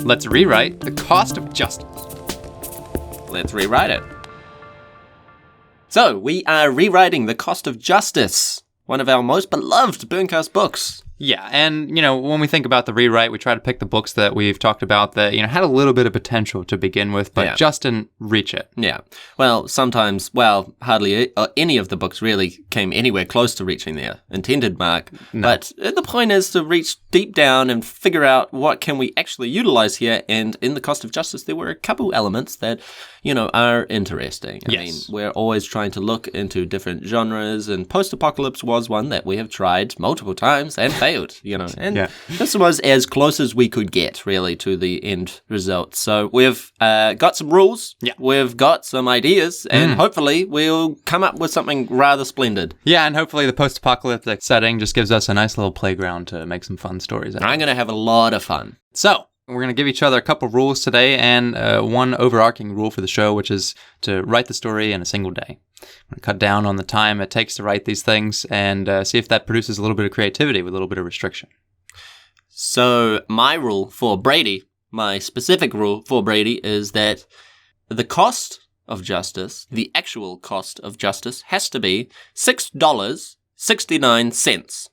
Let's rewrite the cost of justice. Let's rewrite it. So, we are rewriting The Cost of Justice, one of our most beloved BurnCast books. Yeah, and, when we think about the rewrite, we try to pick the books that we've talked about that, had a little bit of potential to begin with, but just didn't reach it. Yeah. Well, sometimes, hardly any of the books really came anywhere close to reaching their intended mark. No. But the point is to reach deep down and figure out what can we actually utilize here. And in The Cost of Justice, there were a couple elements that, are interesting. I mean, we're always trying to look into different genres, and post-apocalypse was one that we have tried multiple times and failed. And this was as close as we could get, really, to the end result. So we've got some rules, we've got some ideas, and hopefully we'll come up with something rather splendid. Yeah, and hopefully the post-apocalyptic setting just gives us a nice little playground to make some fun stories out of. I'm going to have a lot of fun. So, we're going to give each other a couple rules today and one overarching rule for the show, which is to write the story in a single day. I'm going to cut down on the time it takes to write these things and see if that produces a little bit of creativity with a little bit of restriction. So my rule for Brady, my specific rule for Brady, is that the cost of justice, the actual cost of justice, has to be $6.69.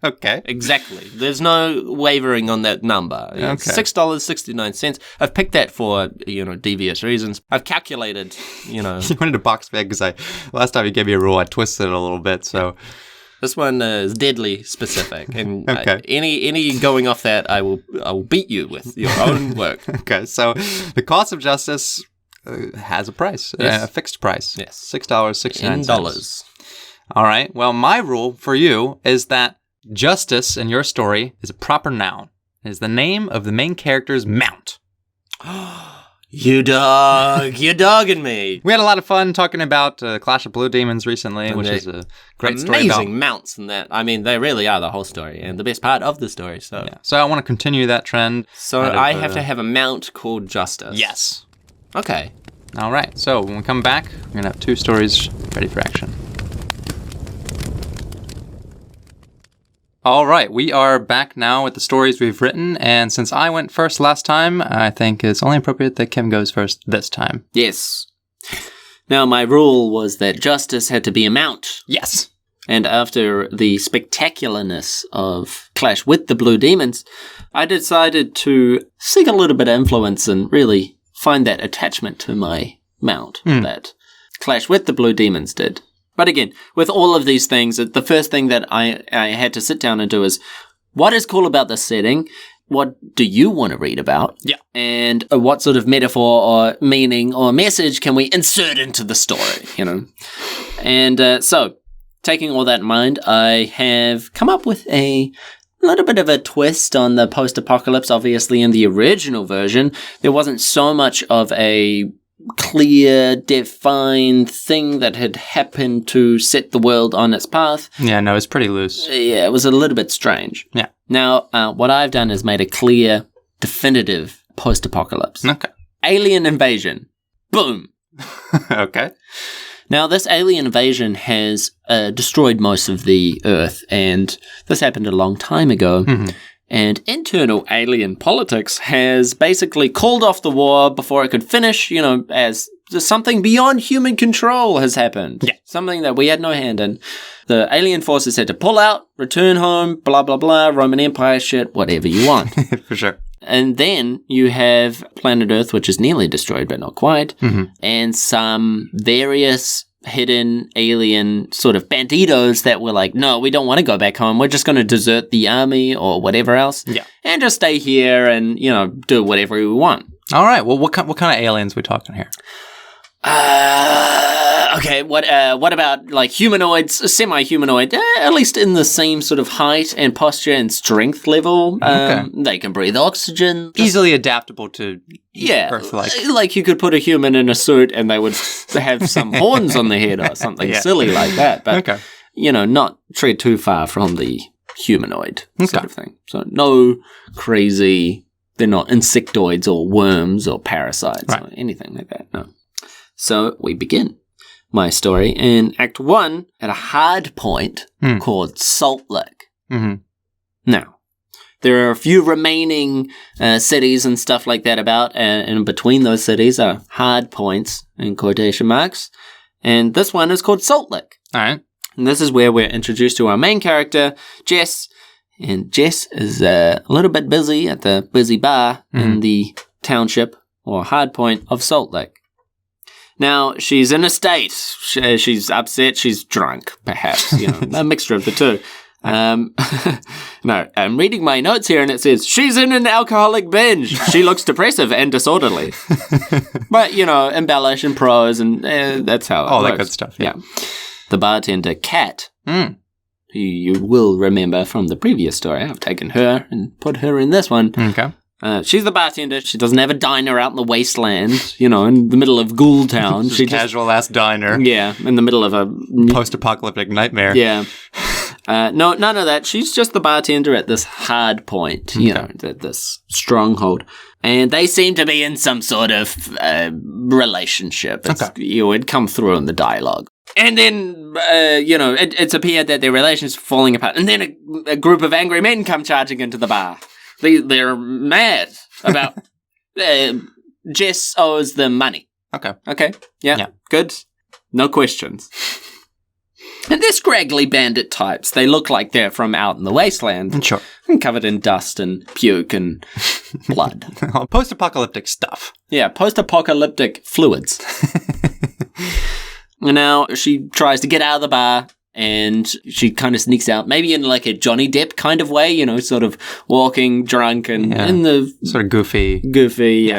Okay. Exactly. There's no wavering on that number. Okay. $6.69. I've picked that for, devious reasons. I've calculated, You wanted to box bag because last time you gave me a rule, I twisted it a little bit, so. This one is deadly specific, and any going off that, I will beat you with your own work. Okay, so the cost of justice has a price, a fixed price. Yes. $6.69. In dollars. All right. Well, my rule for you is that justice in your story is a proper noun. It is the name of the main character's mount. You dog. You're dogging me. We had a lot of fun talking about Clash of Blue Demons recently, which is a great story about amazing mounts in that. I mean, they really are the whole story and the best part of the story. So I want to continue that trend. So I have to have a mount called Justice. Yes. Okay. All right. So when we come back, we're going to have 2 stories ready for action. All right, we are back now with the stories we've written, and since I went first last time, I think it's only appropriate that Kim goes first this time. Yes. Now, my rule was that justice had to be a mount. Yes. And after the spectacularness of Clash with the Blue Demons, I decided to seek a little bit of influence and really find that attachment to my mount that Clash with the Blue Demons did. But again, with all of these things, the first thing that I had to sit down and do is, what is cool about this setting? What do you want to read about? Yeah. And what sort of metaphor or meaning or message can we insert into the story, And so, taking all that in mind, I have come up with a little bit of a twist on the post-apocalypse. Obviously, in the original version, there wasn't so much of a clear, defined thing that had happened to set the world on its path. Yeah, no, it's pretty loose. Yeah, it was a little bit strange. Yeah. Now, what I've done is made a clear, definitive post-apocalypse. Okay. Alien invasion. Boom. Okay. Now, this alien invasion has destroyed most of the Earth, and this happened a long time ago. Mm-hmm. And internal alien politics has basically called off the war before it could finish, as something beyond human control has happened. Yeah. Something that we had no hand in. The alien forces had to pull out, return home, blah, blah, blah, Roman Empire shit, whatever you want. For sure. And then you have planet Earth, which is nearly destroyed, but not quite, and some various hidden alien sort of banditos that were like, no, we don't want to go back home. We're just going to desert the army or whatever else. Yeah. And just stay here and, do whatever we want. All right. Well, what kind of aliens are we talking here? Okay, what about like humanoids, semi-humanoid, at least in the same sort of height and posture and strength level. They can breathe oxygen. Easily adaptable to Earth-like. Like you could put a human in a suit and they would have some horns on their head or something silly like that. But, not tread too far from the humanoid sort of thing. So no crazy, they're not insectoids or worms or parasites or anything like that, no. So we begin my story in Act 1 at a hard point called Salt Lick. Mm-hmm. Now, There are a few remaining cities and stuff like that about, and between those cities are hard points, in quotation marks. And this one is called Salt Lick. All right. And this is where we're introduced to our main character, Jess. And Jess is a little bit busy at the busy bar in the township or hard point of Salt Lick. Now, she's in a state. She's upset. She's drunk, perhaps. A mixture of the two. No, I'm reading my notes here and it says, she's in an alcoholic binge. She looks depressive and disorderly. But, embellish and prose and that's how it works. That good stuff. Yeah. The bartender, Kat, who you will remember from the previous story. I've taken her and put her in this one. Okay. She's the bartender. She doesn't have a diner out in the wasteland, in the middle of Ghoul Town. She's casual-ass diner. Yeah, in the middle of a... post-apocalyptic nightmare. Yeah. No, none of that. She's just the bartender at this hard point, at this stronghold. And they seem to be in some sort of relationship. It'd come through in the dialogue. And then, it's appeared that their relationship's falling apart. And then a group of angry men come charging into the bar. They're mad about Jess owes them money. Okay. Yeah. Good. No questions. And they're scraggly bandit types. They look like they're from out in the wasteland. Sure. And covered in dust and puke and blood. Post-apocalyptic stuff. Yeah, post-apocalyptic fluids. Now, she tries to get out of the bar. And she kind of sneaks out, maybe in like a Johnny Depp kind of way, sort of walking drunk and in the... Sort of goofy,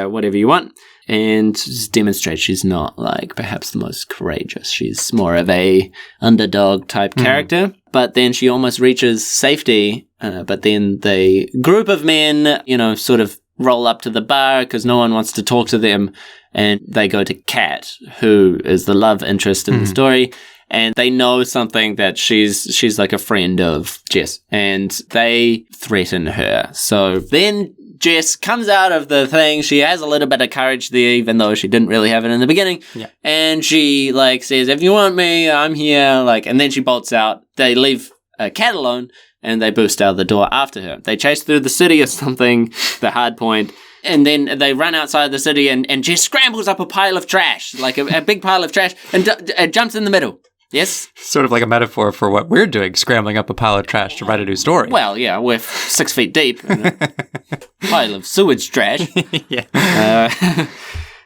whatever you want. And just demonstrates she's not like perhaps the most courageous. She's more of a underdog type character. But then she almost reaches safety. But then the group of men, sort of roll up to the bar because no one wants to talk to them. And they go to Kat, who is the love interest in the story. And they know something that she's like a friend of Jess. And they threaten her. So then Jess comes out of the thing. She has a little bit of courage there, even though she didn't really have it in the beginning. Yeah. And she says, if you want me, I'm here. And then she bolts out. They leave Kat alone and they boost out the door after her. They chase through the city or something, the hard point. And then they run outside the city and Jess scrambles up a pile of trash, like a big pile of trash, and jumps in the middle. Yes? Sort of like a metaphor for what we're doing, scrambling up a pile of trash to write a new story. Well, yeah, we're 6 feet deep in a pile of sewage trash. Yeah.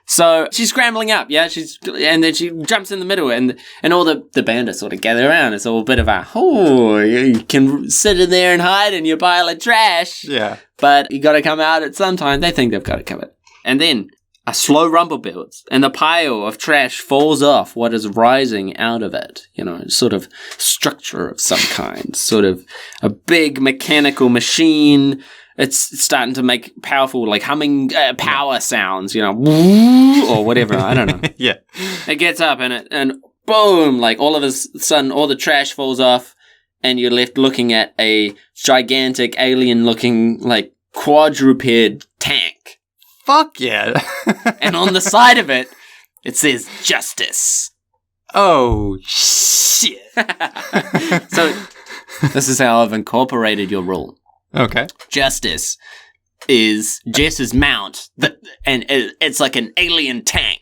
So she's scrambling up, yeah, and then she jumps in the middle, and all the bandits sort of gather around. It's all a bit of you can sit in there and hide in your pile of trash. Yeah. But you got to come out at some time. They think they've got it covered. And then a slow rumble builds, and the pile of trash falls off what is rising out of it. Sort of structure of some kind, sort of a big mechanical machine. It's starting to make powerful, like humming power sounds, or whatever. I don't know. Yeah. It gets up and boom, all of a sudden, all the trash falls off, and you're left looking at a gigantic alien-looking, quadruped tank. Fuck yeah. And on the side of it, it says justice. Oh, shit. So, this is how I've incorporated your rule. Okay. Justice is Jess's mount, and it's like an alien tank.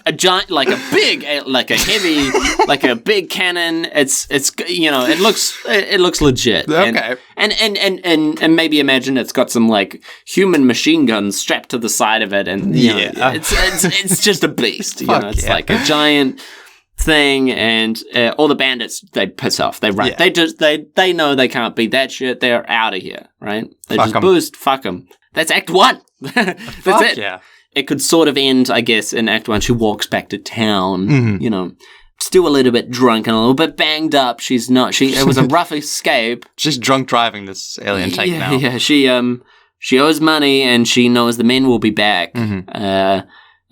A giant, like a heavy, like a big cannon. It looks legit. Okay. And maybe imagine it's got some human machine guns strapped to the side of it, and it's just a beast. It's like a giant thing, and all the bandits, they piss off. They run. Yeah. They know they can't beat that shit. They're out of here, right? They Fuck just 'em. boost. Fuck them. That's Act 1. That's it. Yeah. It could sort of end, I guess, in Act 1. She walks back to town, still a little bit drunk and a little bit banged up. She's not. It was a rough escape. She's drunk driving this alien tank now. Yeah. She owes money, and she knows the men will be back.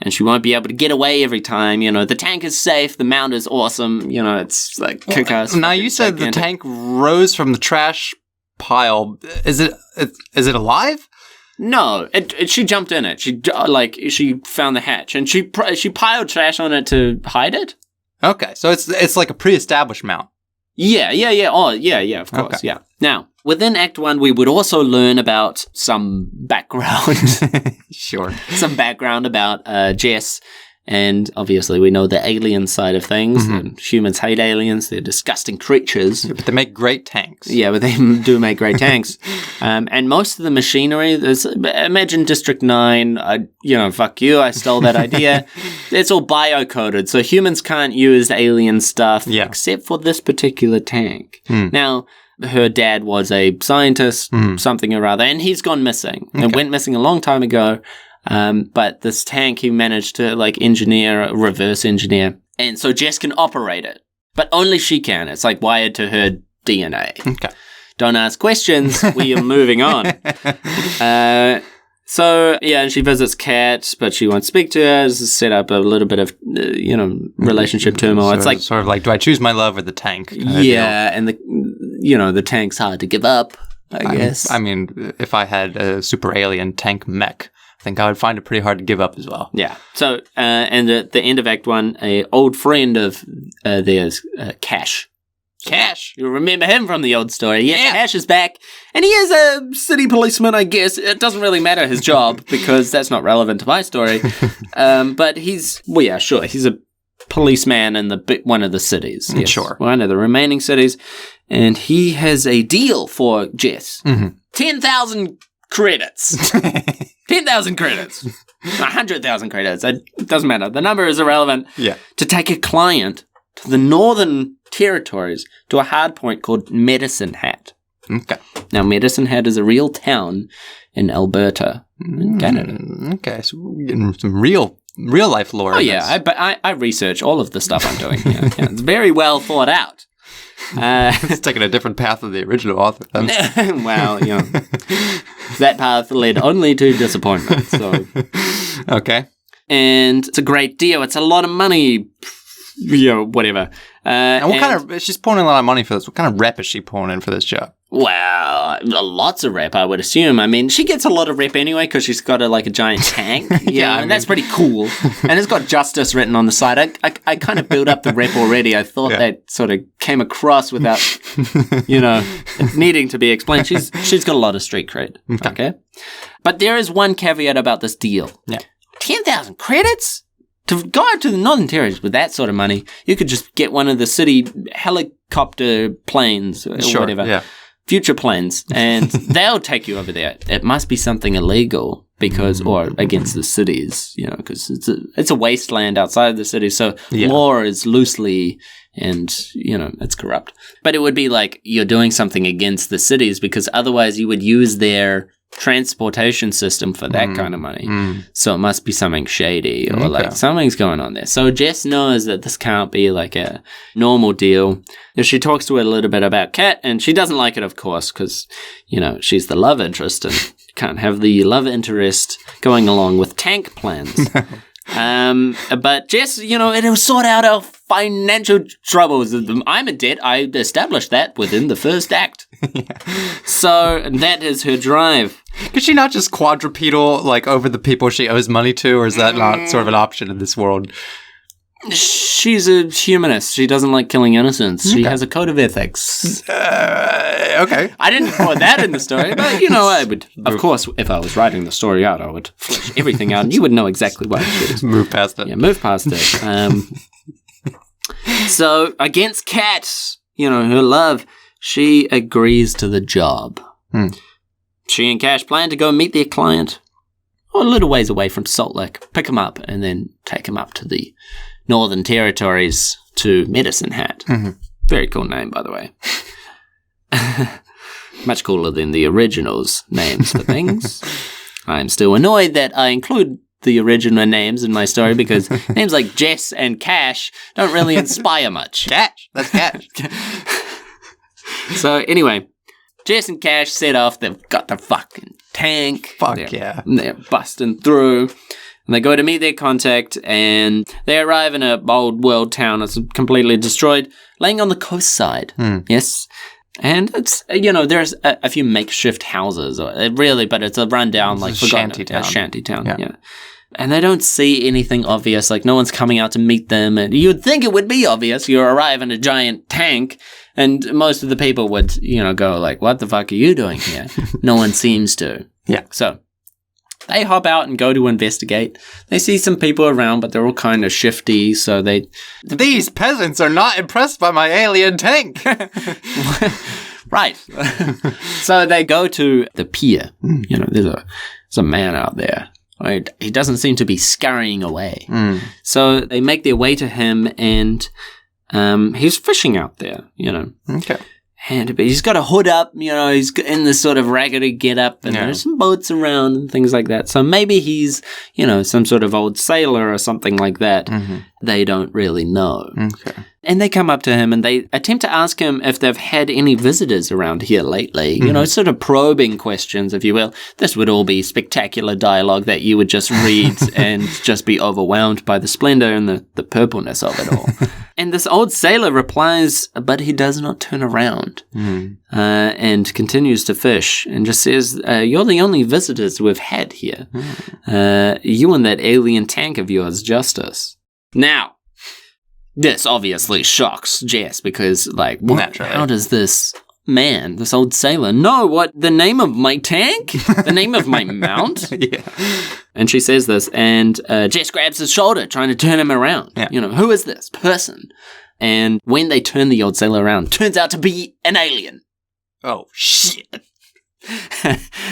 And she won't be able to get away every time. The tank is safe. The mount is awesome. It's kick-ass. Now, you said gigantic. The tank rose from the trash pile. Is it alive? No, she jumped in it. She found the hatch, and she piled trash on it to hide it. Okay, so it's like a pre-established mount. Yeah. Oh, yeah, of course, okay. Yeah. Now, Within Act 1, we would also learn about some background. Sure. Some background about Jess. And obviously we know the alien side of things. And humans hate aliens. They're disgusting creatures. Yeah, but they make great tanks. Yeah, but they do make great tanks. And most of the machinery, imagine District 9, fuck you, I stole that idea. It's all biocoded, so humans can't use alien stuff except for this particular tank. Now, her dad was a scientist, something or other, and he's gone missing. Okay. And went missing a long time ago. But this tank he managed to reverse engineer. And so Jess can operate it. But only she can. It's like wired to her DNA. Okay. Don't ask questions. We are moving on. And she visits Kat, but she won't speak to her. This is set up a little bit of, relationship turmoil. So it's like sort of like, do I choose my love or the tank? And the tank's hard to give up, I guess. I mean, if I had a super alien tank mech, I think I would find it pretty hard to give up as well. Yeah. So, and at the end of Act 1, an old friend of theirs, Cash. Cash. You remember him from the old story. Yeah, Cash is back. And he is a city policeman, I guess. It doesn't really matter his job because that's not relevant to my story. But he's a policeman in one of the cities. Yes, sure. One of the remaining cities. And he has a deal for Jess. 10,000 credits. 10,000 credits. 100,000 credits. It doesn't matter. The number is irrelevant. Yeah. To take a client to the Northern Territories to a hard point called Medicine Hat. Okay. Now, Medicine Hat is a real town in Alberta, in Canada. Okay. So we're getting some real life lore. Oh, yeah. I research all of the stuff I'm doing here. Yeah, it's very well thought out. It's taking a different path than the original author. Well, that path led only to disappointment. So, okay, and it's a great deal. It's a lot of money. Whatever. And what kind of? She's pouring a lot of money for this. What kind of rep is she pouring in for this job? Well, lots of rep, I would assume. I mean, she gets a lot of rep anyway because she's got a giant tank. And that's pretty cool. And it's got justice written on the side. I kind of built up the rep already. I thought that sort of came across without, needing to be explained. She's got a lot of street cred. Okay. But there is one caveat about this deal. Yeah. 10,000 credits? To go out to the Northern Territories with that sort of money, you could just get one of the city helicopter planes or whatever. Yeah. Future planes, and they'll take you over there. It must be something illegal or against the cities, because it's a wasteland outside of the city, so law is loosely and, it's corrupt. But it would be like you're doing something against the cities because otherwise you would use their transportation system for that kind of money. So it must be something shady or something's going on there. So Jess knows that this can't be like a normal deal. She talks to her a little bit about Kat, and she doesn't like it, of course, because, she's the love interest and can't have the love interest going along with tank plans. But Jess, it'll sort out our financial troubles. I'm in debt. I established that within the first act. So that is her drive. Could she not just quadrupedal over the people she owes money to, or is that not sort of an option in this world? She's a humanist. She doesn't like killing innocents. She has a code of ethics. Okay. I didn't put that in the story, but I would, of course, if I was writing the story out, I would flesh everything out, and you would know exactly what it is. Move past it. Yeah, move past it. So against Kat, her love, she agrees to the job. She and Cash plan to go meet their client a little ways away from Salt Lake, pick him up, and then take him up to the Northern Territories to Medicine Hat. Very cool name, by the way. Much cooler than the original's names for things. I'm still annoyed that I include the original names in my story because names like Jess and Cash don't really inspire much. Cash. That's Cash. So anyway, Jess and Cash set off. They've got the fucking tank. They're busting through. And they go to meet their contact, and they arrive in a old world town that's completely destroyed, laying on the coast side. Yes. And it's, there's a few makeshift houses, but it's a rundown, a shanty town. A shanty town, yeah. And they don't see anything obvious, no one's coming out to meet them. And you'd think it would be obvious. You arrive in a giant tank, And most of the people would, go like, what the fuck are you doing here? No one seems to. Yeah. So they hop out and go to investigate. They see some people around, but they're all kind of shifty, so they... These peasants are not impressed by my alien tank. Right. So they go to the pier. There's a man out there. Right? He doesn't seem to be scurrying away. So they make their way to him, and he's fishing out there, Okay. But he's got a hood up, he's in this sort of raggedy get-up, and there's some boats around and things like that. So maybe he's, some sort of old sailor or something like that. They don't really know. Okay. And they come up to him and they attempt to ask him if they've had any visitors around here lately. Sort of probing questions, if you will. This would all be spectacular dialogue that you would just read and just be overwhelmed by the splendor and the purpleness of it all. And this old sailor replies, but he does not turn around and continues to fish and just says, you're the only visitors we've had here. You and that alien tank of yours, Justice. Now, this obviously shocks Jess because, how does this man, this old sailor, know what the name of my tank? The name of my mount? Yeah. And she says this, and Jess grabs his shoulder, trying to turn him around. Yeah. Who is this person? And when they turn the old sailor around, turns out to be an alien. Oh, shit.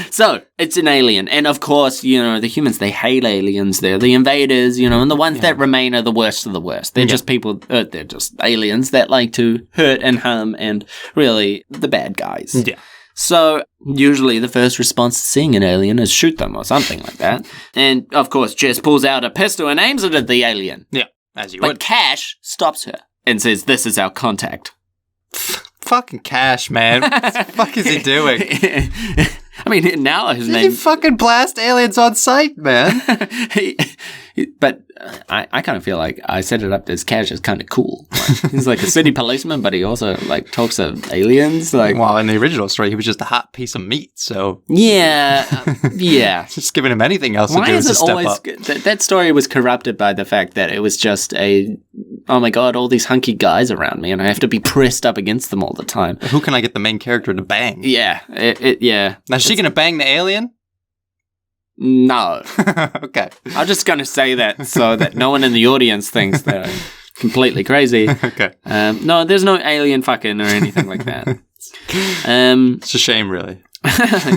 So, it's an alien. And of course, the humans, they hate aliens. They're the invaders, and the ones that remain are the worst of the worst. They're just people, they're just aliens that like to hurt and harm and really the bad guys. Yeah. So, usually the first response to seeing an alien is shoot them or something like that. And of course, Jess pulls out a pistol and aims it at the alien. Yeah, as you But would. Cash stops her and says, "This is our contact." Fucking Cash, man. What the fuck is he doing? I mean, now his Did name... he fucking blast aliens on sight, man? But I kind of feel like I set it up as Cash is kind of cool. He's like a city policeman, but he also talks to aliens. Well, in the original story, he was just a hot piece of meat, so... Yeah. Just giving him anything else Why to do is is to it step always up. that story was corrupted by the fact that it was just oh my god, all these hunky guys around me, and I have to be pressed up against them all the time. Who can I get the main character to bang? Yeah, yeah. Now, is she gonna bang the alien? No. Okay. I'm just going to say that so that no one in the audience thinks that I'm completely crazy. Okay. No, there's no alien fucking or anything like that. It's a shame, really.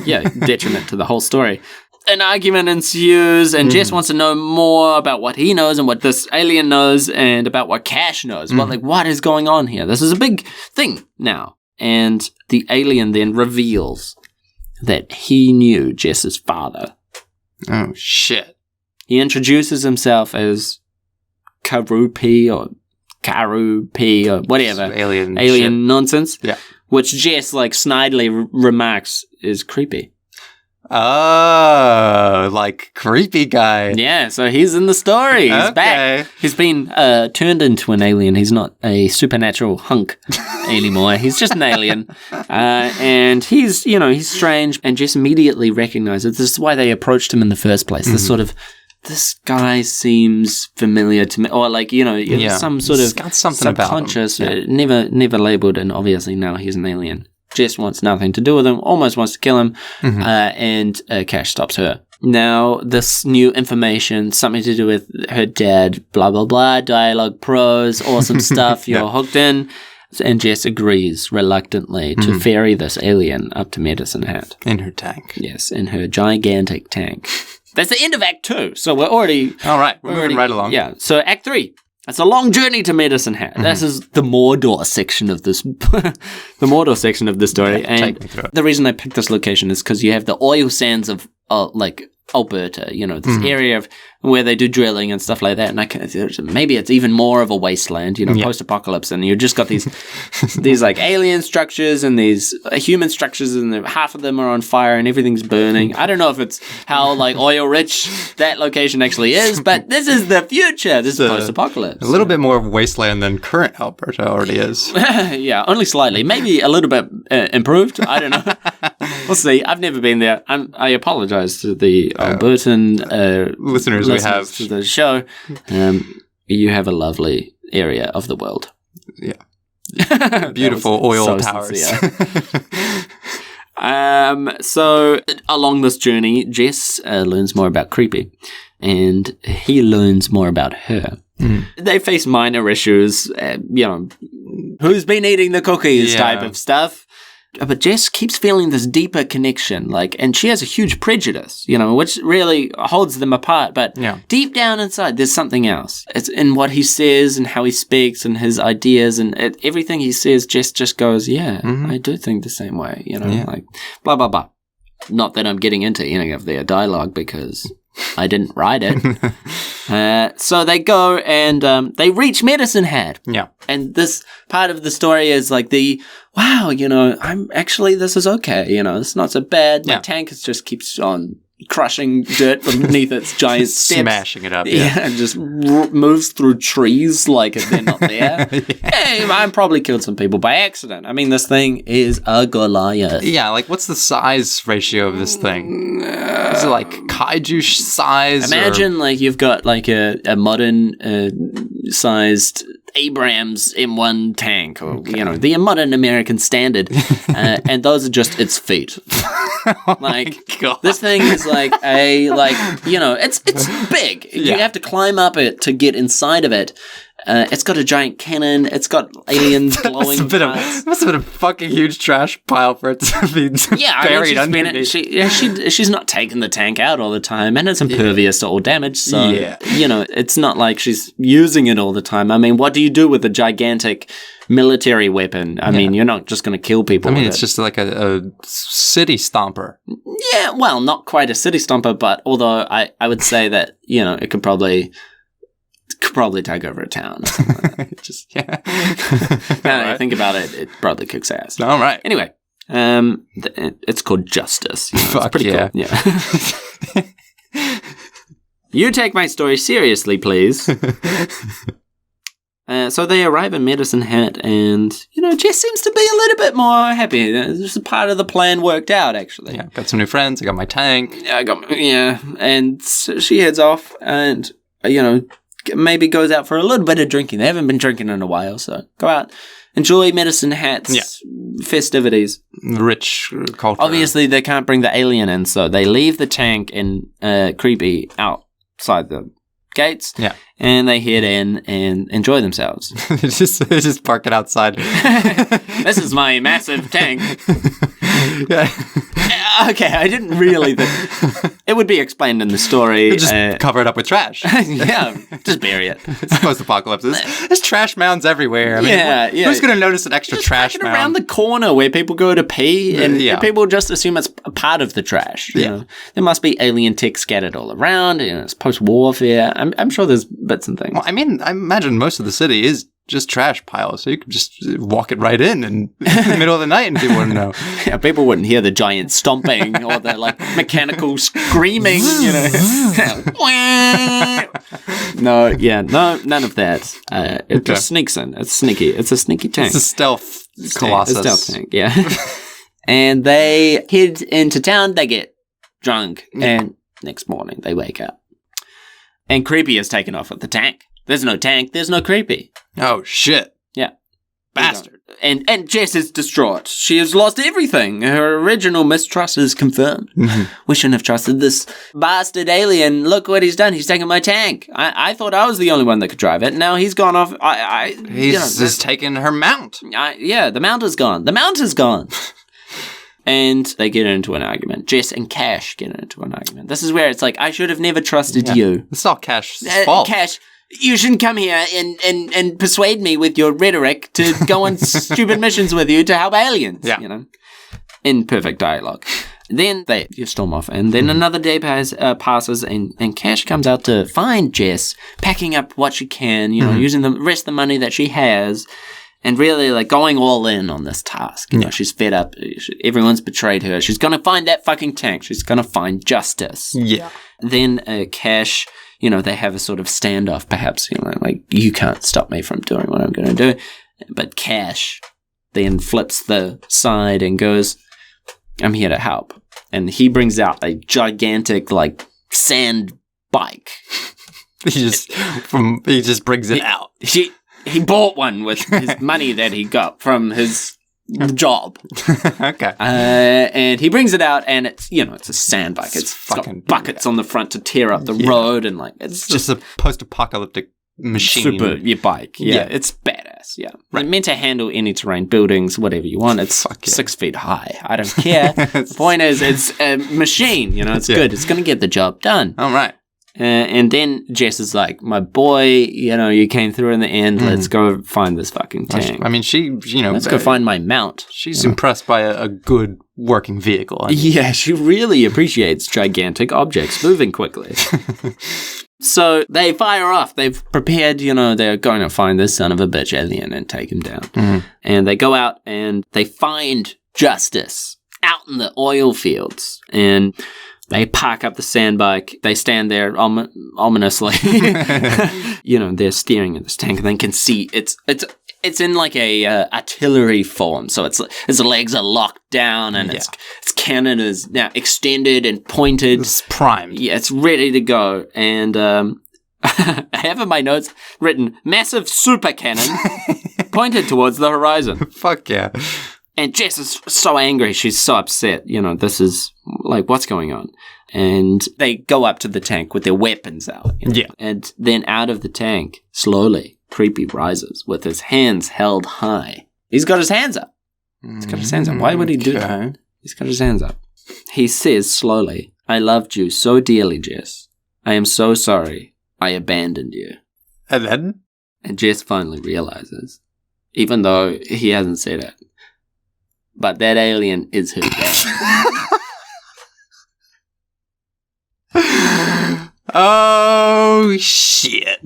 Yeah, detriment to the whole story. An argument ensues, and Jess wants to know more about what he knows and what this alien knows and about what Cash knows. Well, what is going on here? This is a big thing now. And the alien then reveals that he knew Jess's father. Oh, shit. He introduces himself as Karupi or Karupi or whatever. Alien shit. Nonsense. Yeah. Which Jess, snidely remarks is creepy. Oh, creepy guy. Yeah, so he's in the story. He's back. He's been turned into an alien. He's not a supernatural hunk anymore. He's just an alien. And he's, he's strange. And Jess immediately recognizes this is why they approached him in the first place. This guy seems familiar to me. Or some sort of got something subconscious, about him. Never labeled, and obviously now he's an alien. Jess wants nothing to do with him, almost wants to kill him, and Cash stops her. Now, this new information, something to do with her dad, blah, blah, blah, dialogue pros, awesome stuff, you're hooked in. And Jess agrees reluctantly to ferry this alien up to Medicine Hat. In her tank. Yes, in her gigantic tank. That's the end of Act 2, so we're already... All right, we're moving right along. Yeah, so Act 3. It's a long journey to Medicine Hat. This is the Mordor section of this, the Mordor section of this story. Yeah, and the reason I picked this location is because you have the oil sands of Alberta, this area of where they do drilling and stuff like that. And maybe it's even more of a wasteland, post-apocalypse, and you've just got these alien structures and these human structures, and half of them are on fire and everything's burning. I don't know if it's how oil-rich that location actually is, but this is the future. This is post-apocalypse. A little bit more of a wasteland than current Alberta already is. Yeah, only slightly. Maybe a little bit improved. I don't know. We'll see. I've never been there. I apologize to the Albertan listeners we have to the show. You have a lovely area of the world. Yeah. Beautiful oil so towers. So along this journey, Jess learns more about Creepy, and he learns more about her. They face minor issues, who's been eating the cookies type of stuff. But Jess keeps feeling this deeper connection, and she has a huge prejudice, which really holds them apart. But deep down inside, there's something else. It's in what he says and how he speaks and his ideas and everything he says. Jess just goes, I do think the same way, blah, blah, blah. Not that I'm getting into any of their dialogue because I didn't write it. So they go and they reach Medicine Hat. Yeah. And this part of the story is this is okay. It's not so bad. My tank just keeps on crushing dirt beneath its giant steps. Smashing it up. And just moves through trees like they're not there. Hey, I probably killed some people by accident. I mean, this thing is a Goliath. Yeah, what's the size ratio of this thing? Is it like kaiju size? Imagine you've got a modern sized Abrams M1 tank, or the modern American standard, and those are just its feet. This thing is it's big. You have to climb up it to get inside of it. It's got a giant cannon. It's got aliens glowing. Must have been a fucking huge trash pile for it to be buried underneath. She's not taking the tank out all the time, and it's impervious to all damage. So it's not like she's using it all the time. I mean, what do you do with a gigantic military weapon? I mean, you're not just going to kill people. I mean, it's just like a city stomper. Yeah, well, not quite a city stomper, but although I would say that it could probably take over a town or something like that. Now that I think about it, it probably kicks ass. All right. Anyway, it's called Justice. Fuck, it's pretty cool. Yeah. You take my story seriously, please. So they arrive in Medicine Hat, and, Jess seems to be a little bit more happy. This is part of the plan worked out, actually. Yeah, got some new friends. I got my tank. And so she heads off and, maybe goes out for a little bit of drinking. They haven't been drinking in a while, so go out, enjoy Medicine Hat's festivities. Rich culture. Obviously, they can't bring the alien in, so they leave the tank and Creepy outside the gates. Yeah. And they head in and enjoy themselves. They just park it outside. This is my massive tank. Okay, I didn't really think... It would be explained in the story. Just cover it up with trash. Just bury it. It's post-apocalypse. There's trash mounds everywhere. I mean, who's going to notice an extra trash mound? Around the corner where people go to pee, and people just assume it's a part of the trash. You know? There must be alien tech scattered all around. It's post-warfare. I'm sure there's bits and things. Well, I mean, I imagine most of the city is just trash piles, so you could just walk it right in the middle of the night and people wouldn't know. Yeah, people wouldn't hear the giant stomping or the mechanical screaming, No, none of that. It just sneaks in. It's sneaky. It's a sneaky tank. It's a stealth colossus. A stealth tank, yeah. And they head into town, they get drunk, and next morning they wake up. And Creepy is taken off with the tank. There's no tank, there's no Creepy. Oh, shit. Yeah. Bastard. And Jess is distraught. She has lost everything. Her original mistrust is confirmed. We shouldn't have trusted this bastard alien. Look what he's done. He's taken my tank. I thought I was the only one that could drive it. Now he's gone off. He's just taken her mount. The mount is gone. The mount is gone. And they get into an argument. Jess and Cash get into an argument. This is where it's like, I should have never trusted you. It's all Cash's fault. Cash, you shouldn't come here and persuade me with your rhetoric to go on stupid missions with you to help aliens. Yeah. In perfect dialogue. Then they storm off, and then another day passes, and Cash comes out to find Jess, packing up what she can, using the rest of the money that she has, and really going all in on this task. She's fed up. Everyone's betrayed her. She's going to find that fucking tank. She's going to find justice. Yeah. Then Cash, they have a sort of standoff, perhaps, you can't stop me from doing what I'm going to do. But Cash then flips the side and goes, I'm here to help. And he brings out a gigantic, sand bike. He just brings it out. he bought one with his money that he got from his job. Okay. And he brings it out, and it's a sand bike. It's fucking got buckets on the front to tear up the road, and like it's Just a post-apocalyptic machine. super your bike. Yeah, it's badass. Yeah, right. Meant to handle any terrain, buildings, whatever you want. It's 6 feet high. I don't care. The point is, it's a machine. It's good. It's going to get the job done. All right. And then Jess is like, my boy, you came through in the end. Let's go find this fucking tank. I mean, let's go find my mount. She's impressed by a good working vehicle. Yeah, she really appreciates gigantic objects moving quickly. So they fire off. They've prepared, they're going to find this son of a bitch alien and take him down. And they go out and they find Justice out in the oil fields. And they park up the sand bike. They stand there ominously. They're staring at this tank, and they can see it's in like a artillery form. So its legs are locked down, and its cannon is now extended and pointed. It's primed. Yeah, it's ready to go. And I have in my notes written massive super cannon pointed towards the horizon. Fuck yeah. And Jess is so angry. She's so upset. This is like, what's going on? And they go up to the tank with their weapons out. Yeah. And then out of the tank, slowly, Creepy rises with his hands held high. He's got his hands up. He's got his hands up. Why would he do that? He's got his hands up. He says slowly, I loved you so dearly, Jess. I am so sorry I abandoned you. And then? And Jess finally realizes, even though he hasn't said it, but that alien is her dad. Oh, shit.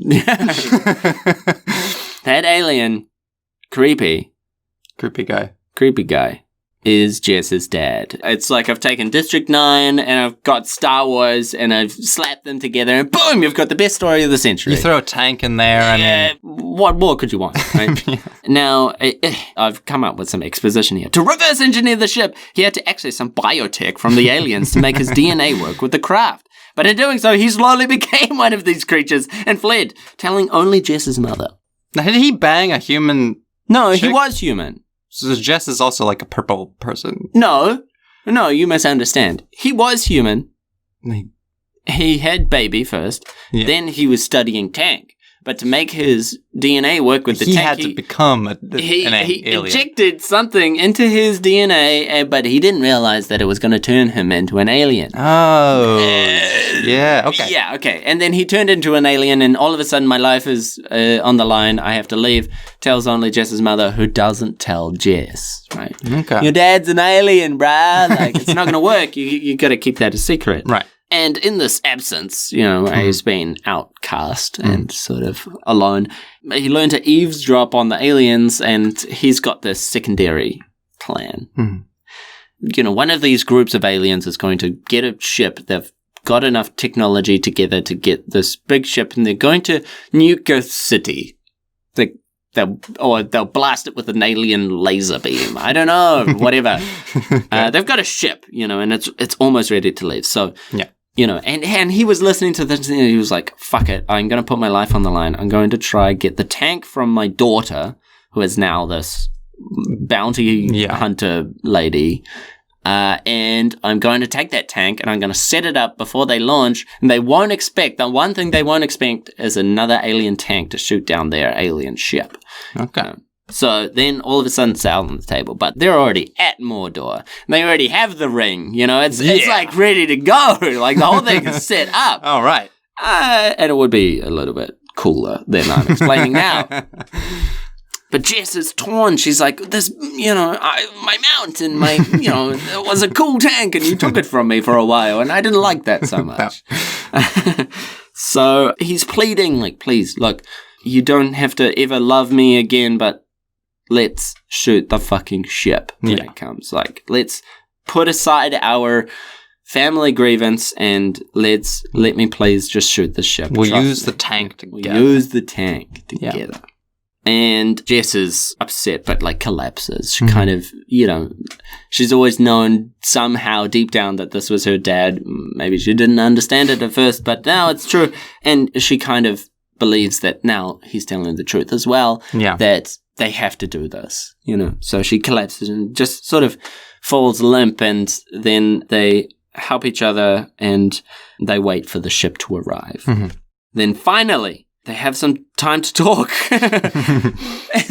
That alien, creepy guy, is Jess's dad. It's like I've taken District 9 and I've got Star Wars and I've slapped them together and boom, you've got the best story of the century. You throw a tank in there and... what more could you want, right? Yeah. Now, I've come up with some exposition here. To reverse engineer the ship, he had to access some biotech from the aliens to make his DNA work with the craft. But in doing so, he slowly became one of these creatures and fled, telling only Jess's mother. Now, did he bang a human? No, chick? He was human. So Jess is also like a purple person. No, you misunderstand. He was human. He had baby first. Yeah. Then he was studying tank. But to make his DNA work with the tank, he had to become an alien. He injected something into his DNA, but he didn't realize that it was going to turn him into an alien. Oh. Yeah, okay. Yeah, okay. And then he turned into an alien, and all of a sudden my life is on the line. I have to leave. Tells only Jess's mother, who doesn't tell Jess, right? Okay. Your dad's an alien, bruh. Like, it's not going to work. You got to keep that a secret. Right. And in this absence, he's been outcast and sort of alone. He learned to eavesdrop on the aliens, and he's got this secondary plan. One of these groups of aliens is going to get a ship. They've got enough technology together to get this big ship, and they're going to nuke a city. They'll blast it with an alien laser beam. I don't know, whatever. They've got a ship, and it's almost ready to leave. So, yeah. And he was listening to this, and he was like, fuck it, I'm going to put my life on the line. I'm going to try get the tank from my daughter, who is now this bounty hunter lady, and I'm going to take that tank, and I'm going to set it up before they launch, and the one thing they won't expect is another alien tank to shoot down their alien ship. Okay. So then all of a sudden it's out on the table, but they're already at Mordor. They already have the ring, it's like ready to go. Like the whole thing is set up. All right. And it would be a little bit cooler than I'm explaining now. But Jess is torn. She's like, this, my mountain, it was a cool tank and you took it from me for a while and I didn't like that so much. So he's pleading, like, please, look, you don't have to ever love me again, but let's shoot the fucking ship when it comes. Like, let's put aside our family grievance and let me please just shoot the ship. We'll use the tank together. We'll use the tank together. And Jess is upset, but like collapses. She kind of, she's always known somehow deep down that this was her dad. Maybe she didn't understand it at first, but now it's true. And she kind of believes that now he's telling the truth as well, that they have to do this, So she collapses and just sort of falls limp, and then they help each other and they wait for the ship to arrive. Then finally, they have some time to talk.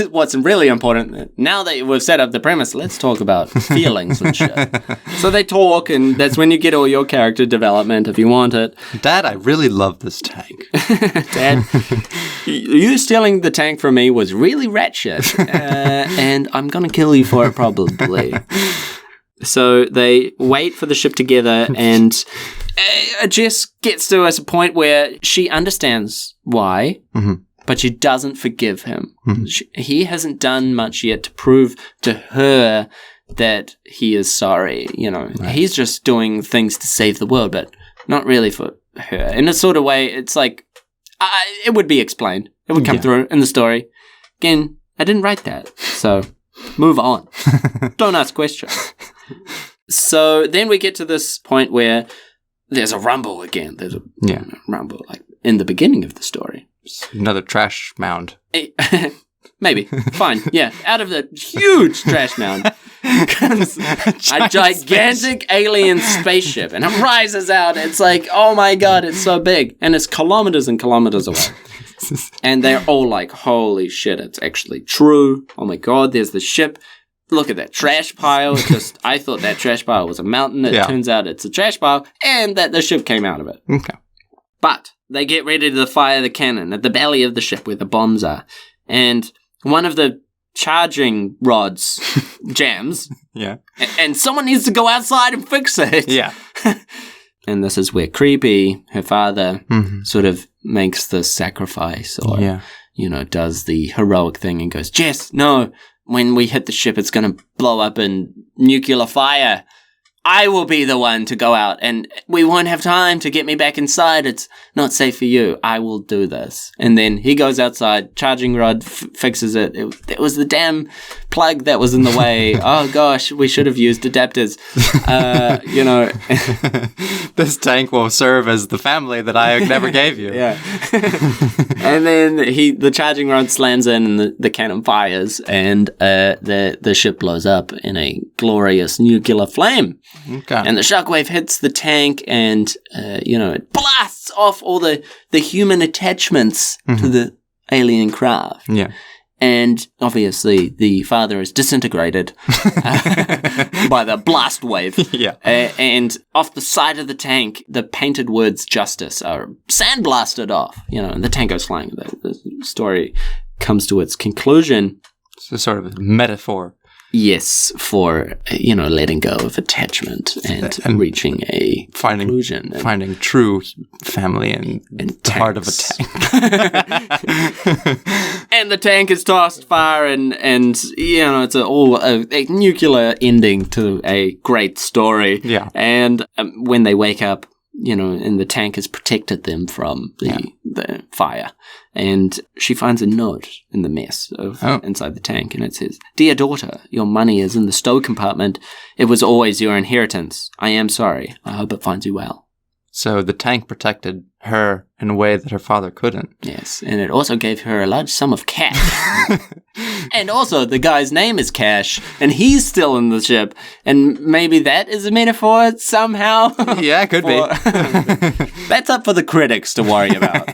What's really important, now that we've set up the premise, let's talk about feelings and shit. So they talk, and that's when you get all your character development if you want it. Dad, I really love this tank. Dad, you stealing the tank from me was really rat shit, and I'm going to kill you for it probably. So they wait for the ship together, and Jess gets to a point where she understands why, but she doesn't forgive him. He hasn't done much yet to prove to her that he is sorry. Right. He's just doing things to save the world, but not really for her. In a sort of way, it's like it would be explained. It would come through in the story. Again, I didn't write that, so move on. Don't ask questions. So then we get to this point where there's a rumble again. There's a rumble, like in the beginning of the story. Another trash mound. Maybe. Fine. Yeah. Out of the huge trash mound comes a gigantic alien spaceship, and it rises out. It's like, oh my God, it's so big. And it's kilometers and kilometers away. And they're all like, holy shit, it's actually true. Oh my God, there's the ship. Look at that trash pile. I thought that trash pile was a mountain. It turns out it's a trash pile, and that the ship came out of it. Okay. But they get ready to fire the cannon at the belly of the ship where the bombs are. And one of the charging rods jams. Yeah. And someone needs to go outside and fix it. Yeah. And this is where Creepy, her father, sort of makes the sacrifice or, does the heroic thing and goes, Jess, no. When we hit the ship, it's going to blow up in nuclear fire. I will be the one to go out, and we won't have time to get me back inside. It's not safe for you. I will do this. And then he goes outside, charging rod fixes it. It was the damn plug that was in the way. Oh, gosh, we should have used adapters. This tank will serve as the family that I never gave you. Yeah. And then the charging rod slams in, and the cannon fires, and the ship blows up in a glorious nuclear flame. Okay. And the shockwave hits the tank, and it blasts off all the human attachments to the alien craft. Yeah. And obviously, the father is disintegrated by the blast wave. Yeah. And off the side of the tank, the painted words "justice" are sandblasted off. And the tank goes flying. The story comes to its conclusion. It's a sort of a metaphor. Yes, for, letting go of attachment and reaching a conclusion. Finding true family in the heart of a tank. And the tank is tossed far, and it's a nuclear ending to a great story. Yeah. And when they wake up, and the tank has protected them from the fire. And she finds a note in the mess inside the tank, and it says, "Dear daughter, your money is in the stow compartment. It was always your inheritance. I am sorry. I hope it finds you well." So the tank protected her in a way that her father couldn't. Yes, and it also gave her a large sum of cash. And also, the guy's name is Cash, and he's still in the ship. And maybe that is a metaphor somehow. Yeah, it could be. That's up for the critics to worry about.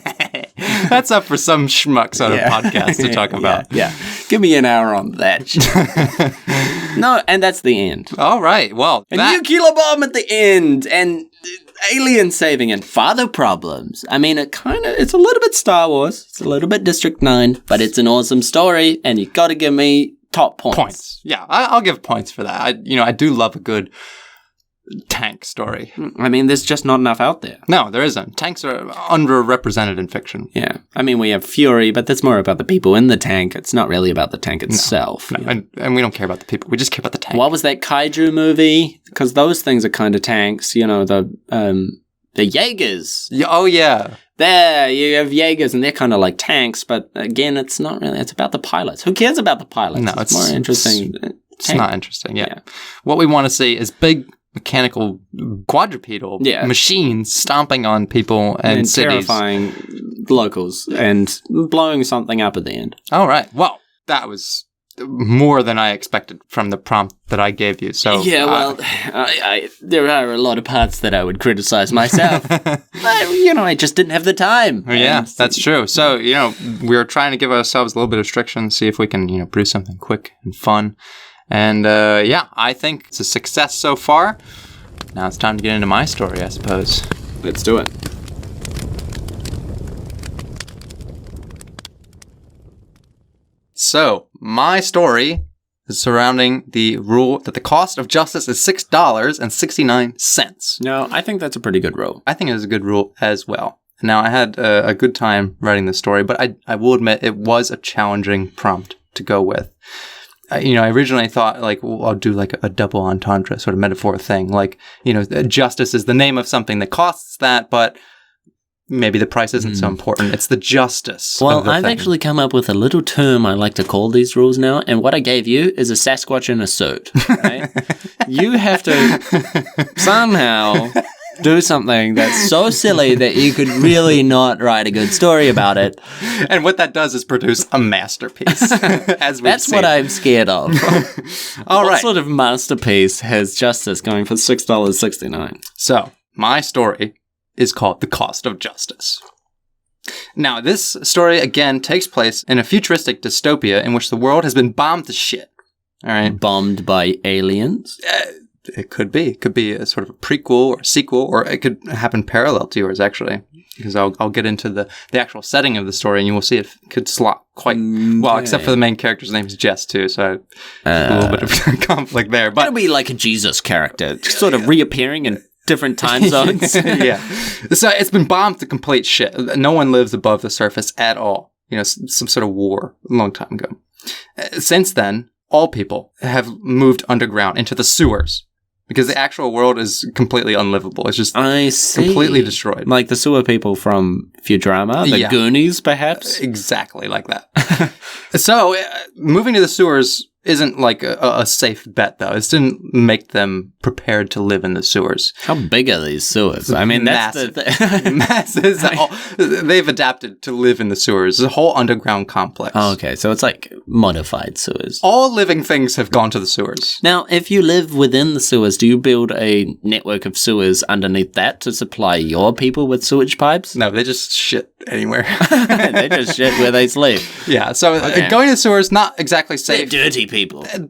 That's up for some schmucks on a podcast to talk about. Yeah. Give me an hour on that. No, and that's the end. All right. Well, a nuclear bomb at the end, and alien saving, and father problems. I mean, it's a little bit Star Wars. It's a little bit District 9, but it's an awesome story, and you got to give me top points. Yeah, I'll give points for that. I do love a good tank story. I mean, there's just not enough out there. No, there isn't. Tanks are underrepresented in fiction. Yeah. I mean, we have Fury, but that's more about the people in the tank. It's not really about the tank itself. No. And we don't care about the people. We just care about the tank. What was that kaiju movie? Because those things are kind of tanks. The Jaegers. Oh, yeah. There, you have Jaegers, and they're kind of like tanks, but again, it's not really. It's about the pilots. Who cares about the pilots? No, it's more interesting. It's not interesting, yeah. What we want to see is big mechanical quadrupedal machines stomping on people and cities. Terrifying locals and blowing something up at the end. All right. Well, that was more than I expected from the prompt that I gave you. So yeah, well, there are a lot of parts that I would criticize myself. But, I just didn't have the time. Yeah, that's true. So, we were trying to give ourselves a little bit of restriction, see if we can, produce something quick and fun. And I think it's a success so far. Now it's time to get into my story, I suppose. Let's do it. So, my story is surrounding the rule that the cost of justice is $6.69. No, I think that's a pretty good rule. I think it is a good rule as well. Now, I had a good time writing this story, but I will admit it was a challenging prompt to go with. I originally thought, I'll do a double entendre sort of metaphor thing. Justice is the name of something that costs that, but maybe the price isn't so important. It's the justice. Well, I've actually come up with a little term I like to call these rules now, and what I gave you is a Sasquatch in a suit. Right? You have to somehow do something that's so silly that you could really not write a good story about it. And what that does is produce a masterpiece. That's what I'm scared of. All right. What sort of masterpiece has justice going for $6.69? So, my story is called The Cost of Justice. Now, this story, again, takes place in a futuristic dystopia in which the world has been bombed to shit. All right? Bombed by aliens? It could be. It could be a sort of a prequel or a sequel, or it could happen parallel to yours, actually. Because I'll get into the actual setting of the story, and you will see it could slot quite well, except for the main character's name is Jess, too, so a little bit of conflict there. But it'll be like a Jesus character, sort of reappearing in different time zones. Yeah. So it's been bombed to complete shit. No one lives above the surface at all. Some sort of war a long time ago. Since then, all people have moved underground into the sewers because the actual world is completely unlivable. It's just completely destroyed. Like the sewer people from Futurama, the Goonies, perhaps? Exactly like that. So moving to the sewers isn't like a safe bet, though. It didn't make them prepared to live in the sewers. How big are these sewers? I mean, that's massive. They've adapted to live in the sewers. It's a whole underground complex. Oh, okay, so it's like modified sewers. All living things have gone to the sewers. Now, if you live within the sewers, do you build a network of sewers underneath that to supply your people with sewage pipes? No, they just shit anywhere. They just shit where they sleep. Yeah, so going to the sewers, not exactly safe. They're dirty people.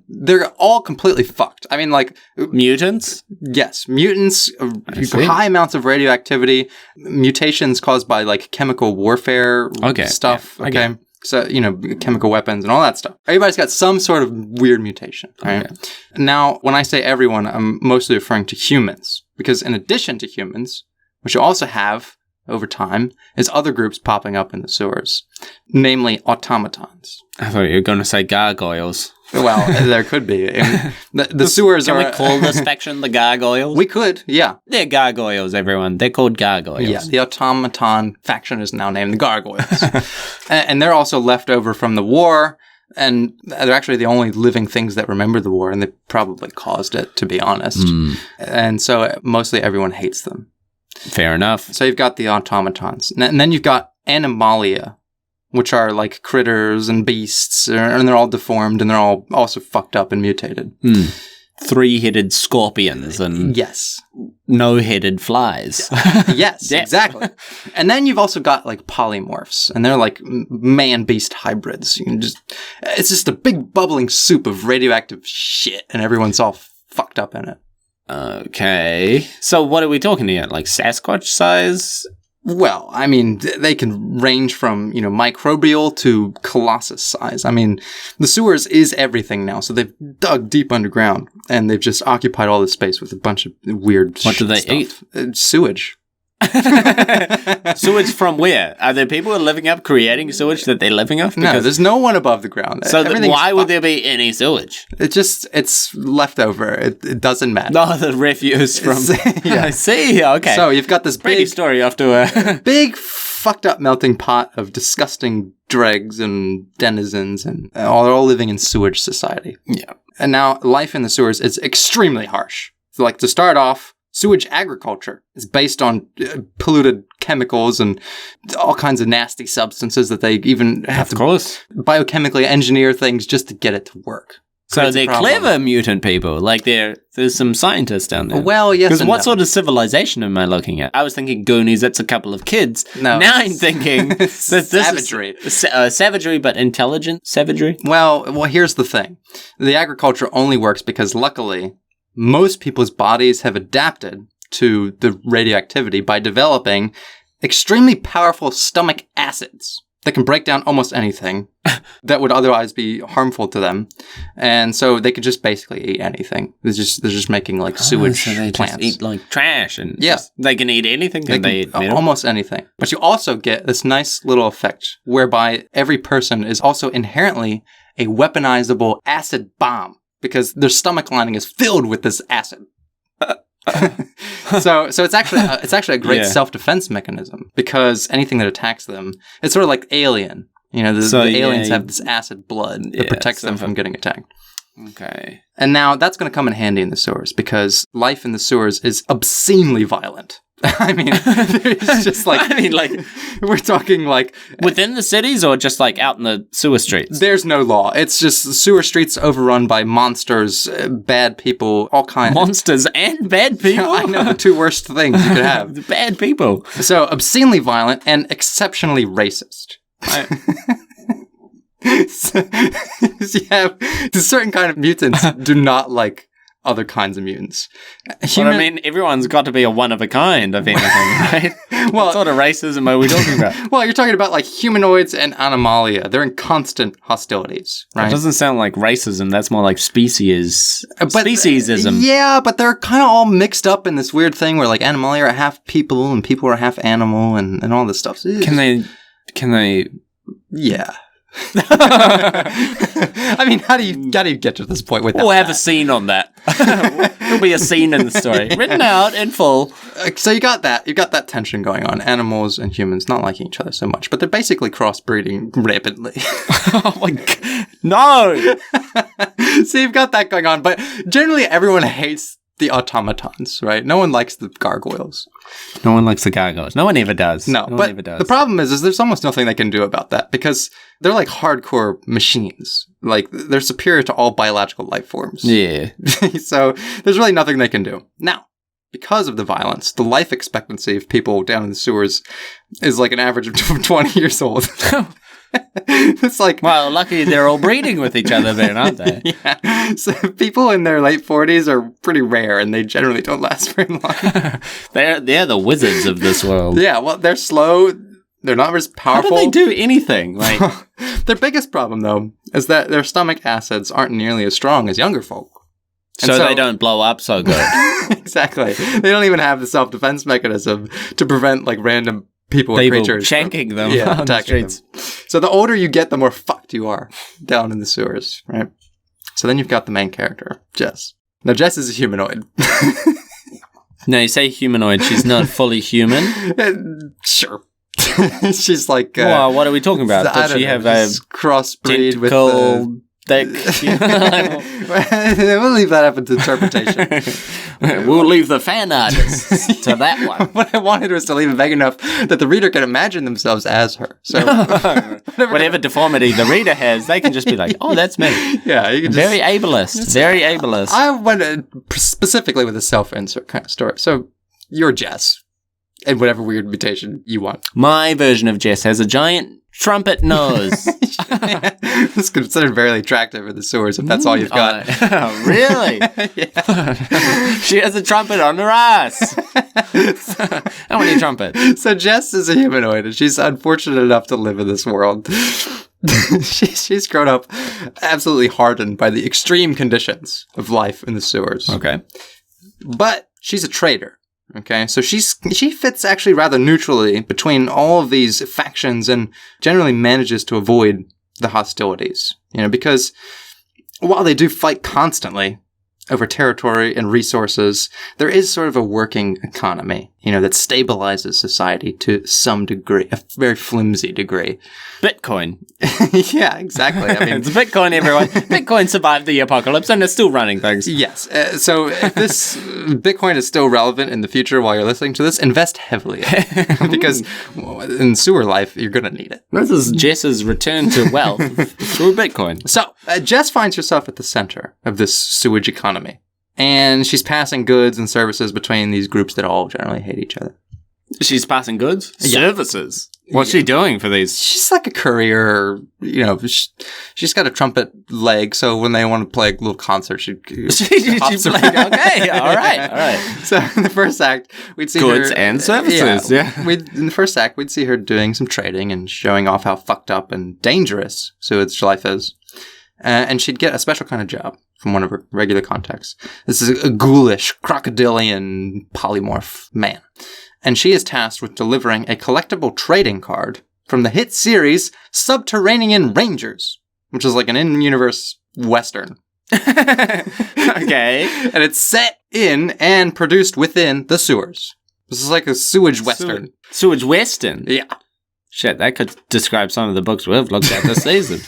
They're all completely fucked. I mean, mutants? Yes, mutants, high amounts of radioactivity, mutations caused by chemical warfare stuff. Yeah, okay. So, chemical weapons and all that stuff. Everybody's got some sort of weird mutation. Right? Okay. Now, when I say everyone, I'm mostly referring to humans. Because in addition to humans, which you also have over time, is other groups popping up in the sewers. Namely, automatons. I thought you were going to say gargoyles. Well, there could be. The sewers Can are... we call this faction the gargoyles? We could, yeah. They're gargoyles, everyone. They're called gargoyles. Yeah, the automaton faction is now named the gargoyles. And they're also left over from the war, and they're actually the only living things that remember the war, and they probably caused it, to be honest. And so mostly everyone hates them. Fair enough. So you've got the automatons. And then you've got animalia, which are like critters and beasts, and they're all deformed, and they're all also fucked up and mutated. Three-headed scorpions and no-headed flies. Yes, exactly. And then you've also got polymorphs, and they're like man-beast hybrids. It's just a big bubbling soup of radioactive shit, and everyone's all fucked up in it. Okay. So what are we talking here? Like Sasquatch size? Well, I mean, they can range from, microbial to colossus size. I mean, the sewers is everything now, so they've dug deep underground, and they've just occupied all this space with a bunch of weird What do they stuff. Sewage. Sewage from where? Are there people living up creating sewage that they're living off? No, there's no one above the ground. So why would there be any sewage? It's leftover. It doesn't matter. No, the refuse from... I see. Okay. So you've got this Brady story off to a... big fucked up melting pot of disgusting dregs and denizens, and they're all living in sewage society. Yeah. And now life in the sewers is extremely harsh. So to start off, Sewage agriculture is based on polluted chemicals and all kinds of nasty substances that they even have to biochemically engineer things just to get it to work. So they're clever mutant people. Like there's some scientists down there. Well, yes. Because what sort of civilization am I looking at? I was thinking Goonies, that's a couple of kids. No. Now I'm thinking this savagery. Savagery, but intelligent savagery? Well, here's the thing. The agriculture only works because luckily most people's bodies have adapted to the radioactivity by developing extremely powerful stomach acids that can break down almost anything that would otherwise be harmful to them. And so they could just basically eat anything. They're just making like sewage so they plants. Just eat like trash and they can eat anything. Can they eat metal? Almost anything. But you also get this nice little effect whereby every person is also inherently a weaponizable acid bomb because their stomach lining is filled with this acid. So it's actually a great self-defense mechanism because anything that attacks them, it's sort of like Alien. You know, the aliens have this acid blood that protects them from getting attacked. Okay. And now that's going to come in handy in the sewers because life in the sewers is obscenely violent. I mean, it's just like... I mean, like... We're talking like... Within the cities or just like out in the sewer streets? There's no law. It's just the sewer streets overrun by monsters, bad people, all kinds. Monsters and bad people? I know, the two worst things you could have. The bad people. So, obscenely violent and exceptionally racist. So, you have... The certain kind of mutants do not like... other kinds of mutants. But I mean, everyone's got to be a one of a kind of anything, right? Well, what sort of racism are we talking about? Well, you're talking about like humanoids and Anomalia. They're in constant hostilities, right? It doesn't sound like racism. That's more like speciesism. Yeah, but they're kind of all mixed up in this weird thing where like Anomalia are half people and people are half animal and all this stuff. So Can they? Yeah. I mean, how do you get to this point without We'll have a scene on that. There'll be a scene in the story. Written out in full. So you got that. You've got that tension going on. Animals and humans not liking each other so much, but they're basically crossbreeding rapidly. Oh my God. No! So you've got that going on, but generally everyone hates the automatons, right? No one likes the gargoyles. No one likes the gargoyles. No one ever does. No one ever does. The problem is there's almost nothing they can do about that because they're like hardcore machines. Like, they're superior to all biological life forms. Yeah. So there's really nothing they can do. Now, because of the violence, the life expectancy of people down in the sewers is like an average of 20 years old. It's like... Well, lucky they're all breeding with each other then, aren't they? Yeah. So people in their late 40s are pretty rare, and they generally don't last very long. They're the wizards of this world. Yeah, well, they're slow. They're not as powerful. How do they do anything? Like, their biggest problem, though, is that their stomach acids aren't nearly as strong as younger folk. So they don't blow up so good. Exactly. They don't even have the self-defense mechanism to prevent, like, random people and creatures shanking them on the streets. So the older you get, the more fucked you are down in the sewers, right? So then you've got the main character, Jess. Now, Jess is a humanoid. No, you say humanoid. She's not fully human? Sure. She's like... well, what are we talking about? Does she have a crossbreed with the... Thick. We'll leave that up to interpretation. We'll leave the fan artists to that one. What I wanted was to leave it vague enough that the reader can imagine themselves as her. So whatever deformity the reader has, they can just be like, "Oh, that's me." Yeah, you can very ableist. Very ableist. I went specifically with a self-insert kind of story. So you're Jess, and whatever weird mutation you want. My version of Jess has a giant trumpet nose. It's considered very attractive in the sewers if that's all you've got. Really? Yeah. She has a trumpet on her ass. How many trumpets? So Jess is a humanoid, and she's unfortunate enough to live in this world. She's grown up absolutely hardened by the extreme conditions of life in the sewers. Okay. But she's a traitor. Okay, so she fits actually rather neutrally between all of these factions and generally manages to avoid the hostilities. You know, because while they do fight constantly, over territory and resources, there is sort of a working economy, that stabilizes society to some degree, a very flimsy degree. Bitcoin. Yeah, exactly. I mean, it's Bitcoin, everyone. Bitcoin survived the apocalypse and it's still running things. Yes. So if this Bitcoin is still relevant in the future while you're listening to this, invest heavily in it. Because in sewer life, you're going to need it. This is Jess's return to wealth through Bitcoin. So Jess finds herself at the center of this sewage economy. And she's passing goods and services between these groups that all generally hate each other. She's passing goods? Yeah. Services? What's she doing for these? She's like a courier, she's got a trumpet leg, so when they want to play a little concert, she hops around. Okay, all right. So in the first act, we'd see goods her... and services, yeah. In the first act, we'd see her doing some trading and showing off how fucked up and dangerous sewage life is. And she'd get a special kind of job from one of her regular contacts. This is a ghoulish, crocodilian, polymorph man. And she is tasked with delivering a collectible trading card from the hit series Subterranean Rangers, which is like an in-universe Western. Okay. And it's set in and produced within the sewers. This is like a sewage Western. Sewage Western? Yeah. Shit, that could describe some of the books we've looked at this season.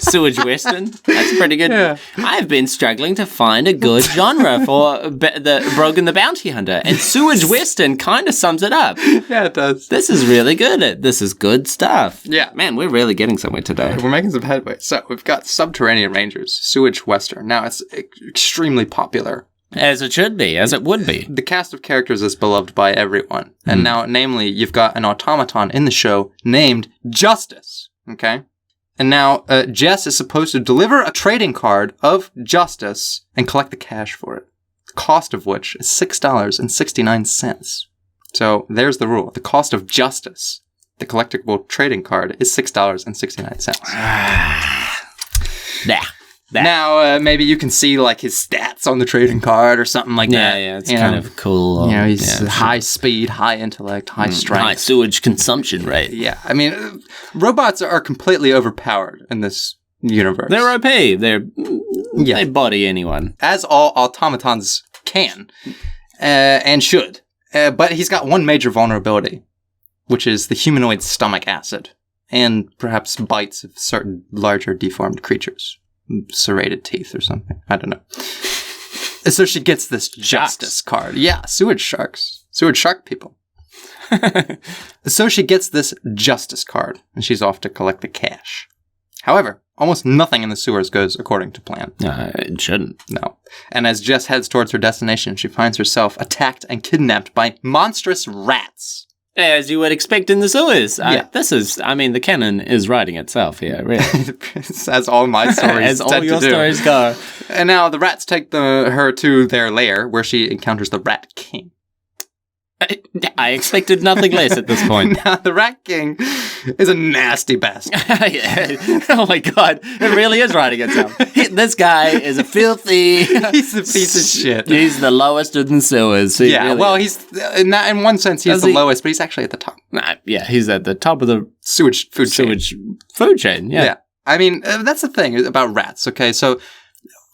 Sewage Western? That's pretty good. Yeah. I've been struggling to find a good genre for the Brogan the Bounty Hunter, and Sewage Western kind of sums it up. Yeah, it does. This is really good. This is good stuff. Yeah. Man, we're really getting somewhere today. We're making some headway. So we've got Subterranean Rangers, Sewage Western. Now, it's extremely popular. As it should be, as it would be. The cast of characters is beloved by everyone. And now, namely, you've got an automaton in the show named Justice. Okay? And now, Jess is supposed to deliver a trading card of justice and collect the cash for it. The cost of which is $6.69. So there's the rule. The cost of justice, the collectible trading card, is $6.69. Yeah. Now, maybe you can see like his stats on the trading card or something like that. Yeah, it's kind of cool. He's high speed, high intellect, high strength. High sewage consumption rate. Yeah, I mean, robots are completely overpowered in this universe. They're OP. They body anyone. As all automatons can and should. But he's got one major vulnerability, which is the humanoid stomach acid and perhaps bites of certain larger deformed creatures. Serrated teeth or something. I don't know. So she gets this justice card. Yeah, sewage sharks. Sewage shark people. So she gets this justice card, and she's off to collect the cash. However, almost nothing in the sewers goes according to plan. It shouldn't. No. And as Jess heads towards her destination, she finds herself attacked and kidnapped by monstrous rats. As you would expect in the sewers. The canon is writing itself here, really. As all my stories As all your stories go. And now the rats take her to their lair, where she encounters the Rat King. I expected nothing less at this point. Now, the Rat King is a nasty bastard. Oh my god, it really is writing itself. This guy is a filthy... He's a piece of shit. He's the lowest in the sewers. He's in one sense he's the lowest, but he's actually at the top. He's at the top of the sewage food chain. Yeah. I mean, that's the thing about rats, okay? So,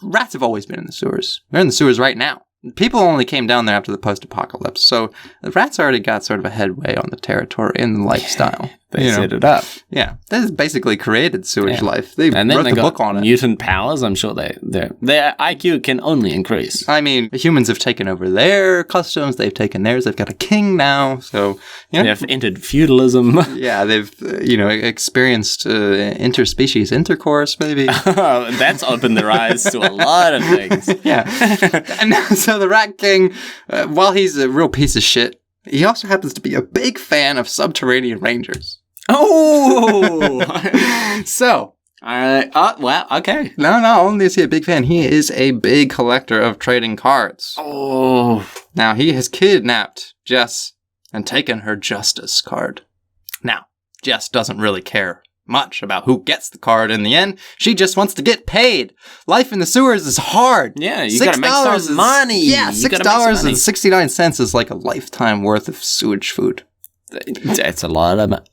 rats have always been in the sewers. They're in the sewers right now. People only came down there after the post-apocalypse, so the rats already got sort of a headway on the territory and the lifestyle. They set it up. Yeah, they basically created sewage life. They wrote the book on it. Mutant powers. I'm sure their IQ can only increase. I mean, humans have taken over their customs. They've taken theirs. They've got a king now. So they've entered feudalism. Yeah, they've experienced interspecies intercourse. Maybe that's opened their eyes to a lot of things. Yeah, and so the Rat King, while he's a real piece of shit, he also happens to be a big fan of Subterranean Rangers. Oh! So. Okay. No, only is he a big fan. He is a big collector of trading cards. Oh. Now, he has kidnapped Jess and taken her justice card. Now, Jess doesn't really care much about who gets the card in the end. She just wants to get paid. Life in the sewers is hard. Yeah, you gotta make some money. Yeah, $6.69 is like a lifetime worth of sewage food. That's a lot of money.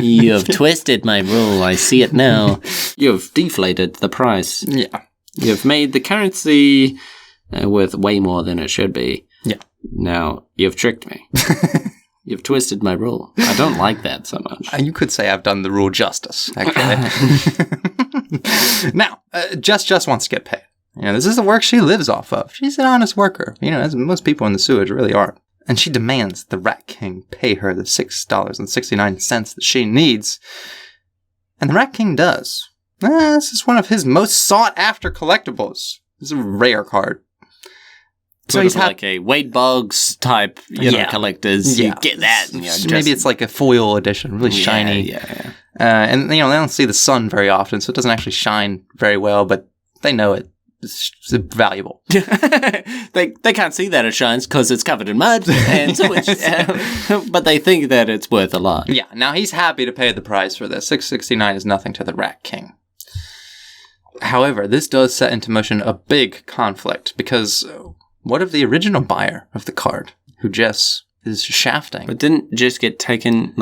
You have twisted my rule. I see it now. You have deflated the price. Yeah. You've made the currency worth way more than it should be. Yeah. Now, you've tricked me. You've twisted my rule. I don't like that so much. You could say I've done the rule justice, actually. Now, Jess just wants to get paid. This is the work she lives off of. She's an honest worker, as most people in the sewage really are. And she demands the Rat King pay her the $6.69 that she needs. And the Rat King does. This is one of his most sought-after collectibles. This is a rare card. So he's like a Wade Boggs type, collectors. Yeah. You get that. Maybe it's like a foil edition, really shiny. Yeah. And they don't see the sun very often, so it doesn't actually shine very well, but they know it's valuable. They can't see that it shines because it's covered in mud, and sewage, but they think that it's worth a lot. Yeah, now he's happy to pay the price for this. $6.69 is nothing to the Rat King. However, this does set into motion a big conflict, because what of the original buyer of the card, who Jess is shafting? But didn't Jess get taken,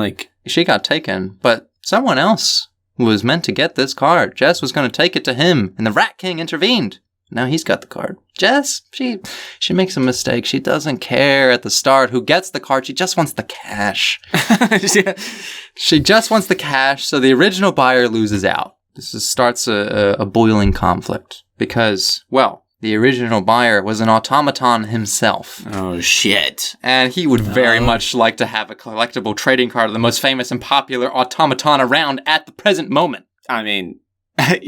She got taken, but someone else was meant to get this card. Jess was going to take it to him, and the Rat King intervened. Now he's got the card. Jess, she makes a mistake. She doesn't care at the start who gets the card. She just wants the cash. She just wants the cash, so the original buyer loses out. This starts a boiling conflict because, the original buyer was an automaton himself. Oh, shit. And he would very much like to have a collectible trading card of the most famous and popular automaton around at the present moment. I mean, I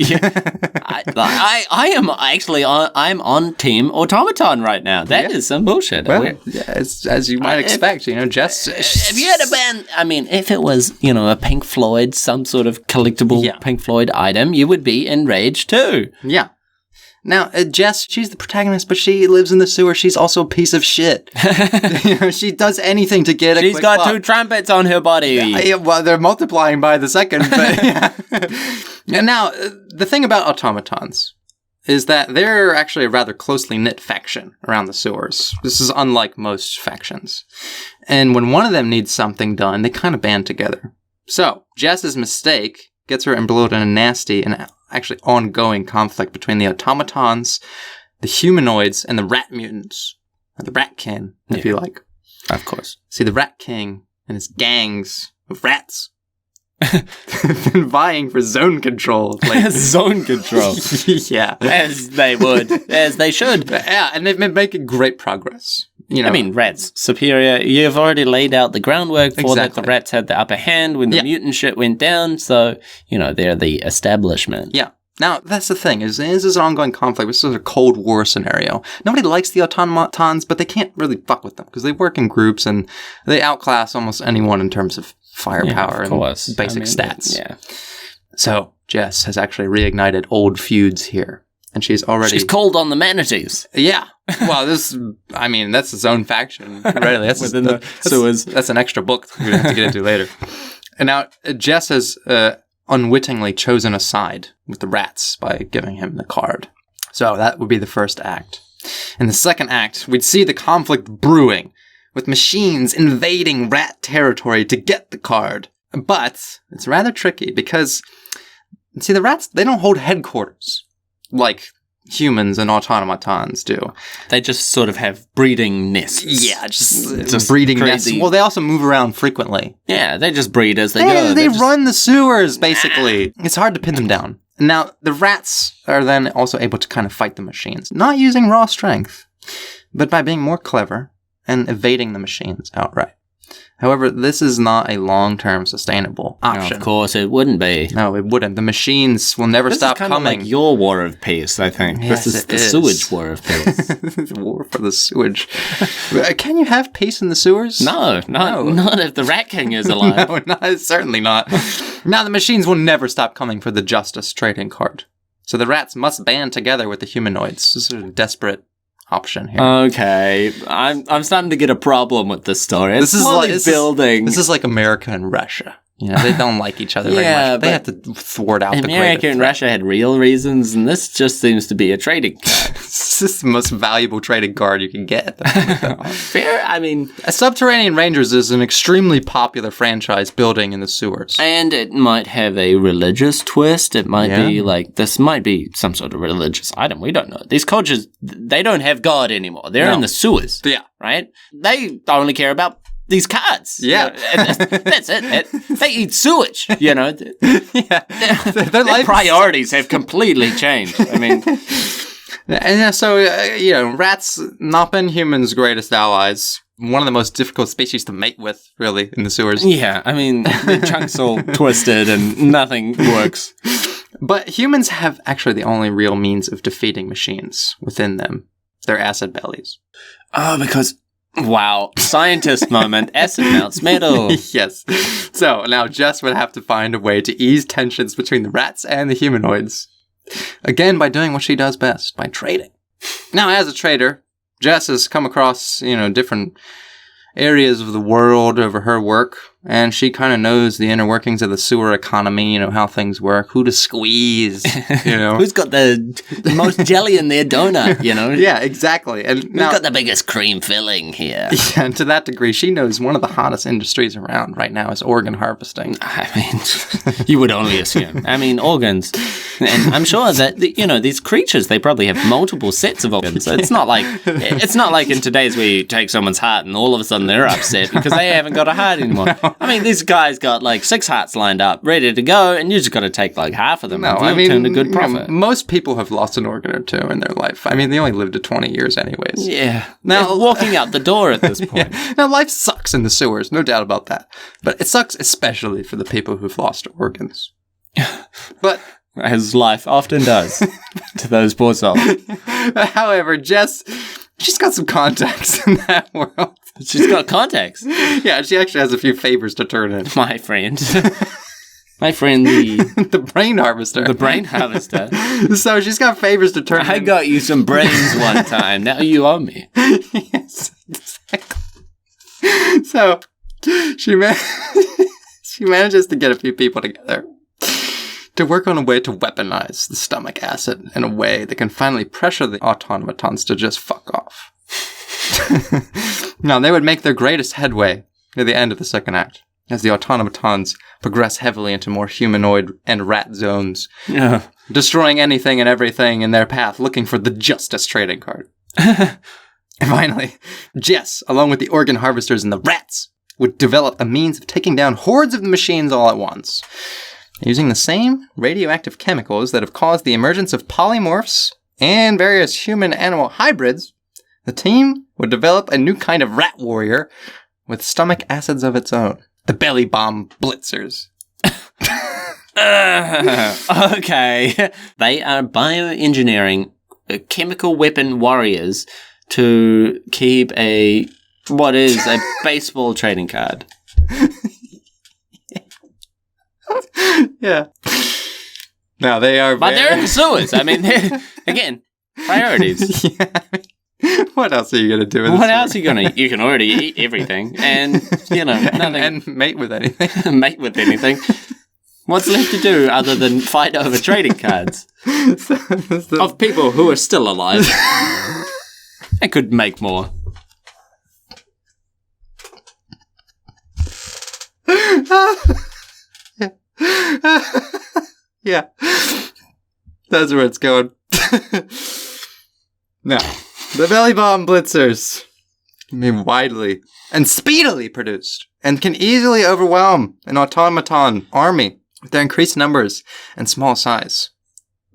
am actually I'm on Team Automaton right now. That is some bullshit. As you might expect, Jess. If you had a band, if it was, a Pink Floyd, some sort of collectible Pink Floyd item, you would be enraged too. Yeah. Now, Jess, she's the protagonist, but she lives in the sewer. She's also a piece of shit. She does anything to get a quick She's got buck. 2 trumpets on her body. Well, they're multiplying by the second. But And now, the thing about automatons is that they're actually a rather closely knit faction around the sewers. This is unlike most factions. And when one of them needs something done, they kind of band together. So, Jess's mistake gets her embroiled in a nasty and actually ongoing conflict between the automatons, the humanoids, and the rat mutants. Or the Rat King, if you like. Of course. See, the Rat King and his gangs of rats have been vying for zone control. Zone control. Yeah. As they would. As they should. Yeah, and they've been making great progress. Rats, superior. You've already laid out the groundwork for that. The rats had the upper hand when the mutant shit went down. So, they're the establishment. Yeah. Now, that's the thing, is this is an ongoing conflict. This is a Cold War scenario. Nobody likes the automatons, but they can't really fuck with them because they work in groups and they outclass almost anyone in terms of firepower and basic stats. Yeah. So, Jess has actually reignited old feuds here. And she's called on the manatees. Yeah. Well, that's its own faction. Really. That's within the sewers. That's an extra book we're going to have to get into later. And now, Jess has unwittingly chosen a side with the rats by giving him the card. So that would be the first act. In the second act, we'd see the conflict brewing, with machines invading rat territory to get the card. But it's rather tricky because, see, the rats, they don't hold headquarters like humans and automatons do. They just sort of have breeding nests. Yeah, just breeding nests. Well, they also move around frequently. Yeah, they just breed as they go. They run the sewers, basically. It's hard to pin them down. Now, the rats are then also able to kind of fight the machines, not using raw strength, but by being more clever and evading the machines outright. However, this is not a long-term sustainable option. No, of course, it wouldn't be. No, it wouldn't. The machines will never stop coming. This is kind of like your war of peace, I think. Yes, this is the sewage war of peace. The war for the sewage. Can you have peace in the sewers? No, not if the Rat King is alive. No, certainly not. Now, the machines will never stop coming for the justice trading card. So the rats must band together with the humanoids. This is a desperate option here. Okay, I'm starting to get a problem with this story. This is like building. This is like America and Russia. They don't like each other very much. They have to thwart out the greater America and threat. Russia had real reasons, and this just seems to be a trading card. This is the most valuable trading card you can get at the moment, though. Fair? I mean... Subterranean Rangers is an extremely popular franchise building in the sewers. And it might have a religious twist. It might be like, this might be some sort of religious item. We don't know. These cultures, they don't have God anymore. They're in the sewers. Yeah. Right? They only care about these cards. Yeah. That's it. They eat sewage, Yeah. Their priorities have completely changed. I mean... And so, rats not been humans' greatest allies. One of the most difficult species to mate with, really, in the sewers. Yeah, I mean, the chunk's all twisted and nothing works. But humans have actually the only real means of defeating machines within them. Their acid bellies. Oh, because... Wow. Scientist moment. Acid melts metal. Yes. So, now Jess would have to find a way to ease tensions between the rats and the humanoids. Again, by doing what she does best, by trading. Now, as a trader, Jess has come across, different areas of the world over her work, and she kind of knows the inner workings of the sewer economy, how things work, who to squeeze, Who's got the most jelly in their donut, Yeah, exactly. And who's got the biggest cream filling here? Yeah, and to that degree, she knows one of the hottest industries around right now is organ harvesting. I mean, you would only assume. I mean, organs. And I'm sure that, these creatures, they probably have multiple sets of organs. It's not like in today's where you take someone's heart and all of a sudden they're upset because they haven't got a heart anymore. No. I mean, this guy's got like 6 hearts lined up, ready to go, and you just got to take like half of them. No, and turn a good profit. Most people have lost an organ or two in their life. I mean, they only live to 20 years anyways. Yeah. Now, walking out the door at this point. Yeah. Now, life sucks in the sewers, no doubt about that. But it sucks especially for the people who've lost organs. But... as life often does to those poor souls. However, Jess, she's got some contacts in that world. She's got contacts? Yeah, she actually has a few favors to turn in. My friend. My friend, the brain harvester. The brain harvester. So she's got favors to turn in. I got you some brains one time. Now you owe me. Yes, exactly. So she manages to get a few people together to work on a way to weaponize the stomach acid in a way that can finally pressure the automatons to just fuck off. Now, they would make their greatest headway near the end of the second act, as the automatons progress heavily into more humanoid and rat zones, destroying anything and everything in their path, looking for the Justice trading card. And finally, Jess, along with the organ harvesters and the rats, would develop a means of taking down hordes of the machines all at once. Using the same radioactive chemicals that have caused the emergence of polymorphs and various human-animal hybrids, the team would develop a new kind of rat warrior with stomach acids of its own. The belly bomb blitzers. Okay. They are bioengineering chemical weapon warriors to keep what is a baseball trading card. Yeah. Now they are. But they're in the sewers. I mean, again, priorities. Yeah. What else are you going to do with this? What else are you going to eat? You can already eat everything and, nothing. And mate with anything. Mate with anything. What's left to do other than fight over trading cards? Of people who are still alive. I could make more. Yeah. That's where it's going. Now, the belly bomb blitzers can be widely and speedily produced and can easily overwhelm an automaton army with their increased numbers and small size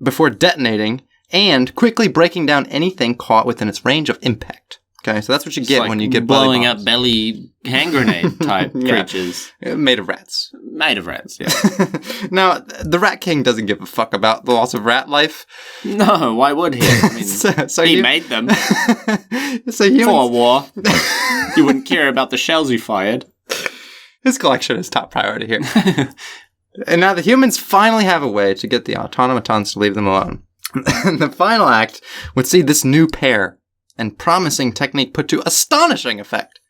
before detonating and quickly breaking down anything caught within its range of impact. Okay, so that's what you get when you get blowing belly bombs. up belly hand grenade type creatures. Made of rats. Made of rats, yeah. Now, the Rat King doesn't give a fuck about the loss of rat life. No, why would he? I mean, so he made them. So humans, for a war. You wouldn't care about the shells he fired. His collection is top priority here. And now the humans finally have a way to get the automatons to leave them alone. The final act would see this new pair and promising technique put to astonishing effect.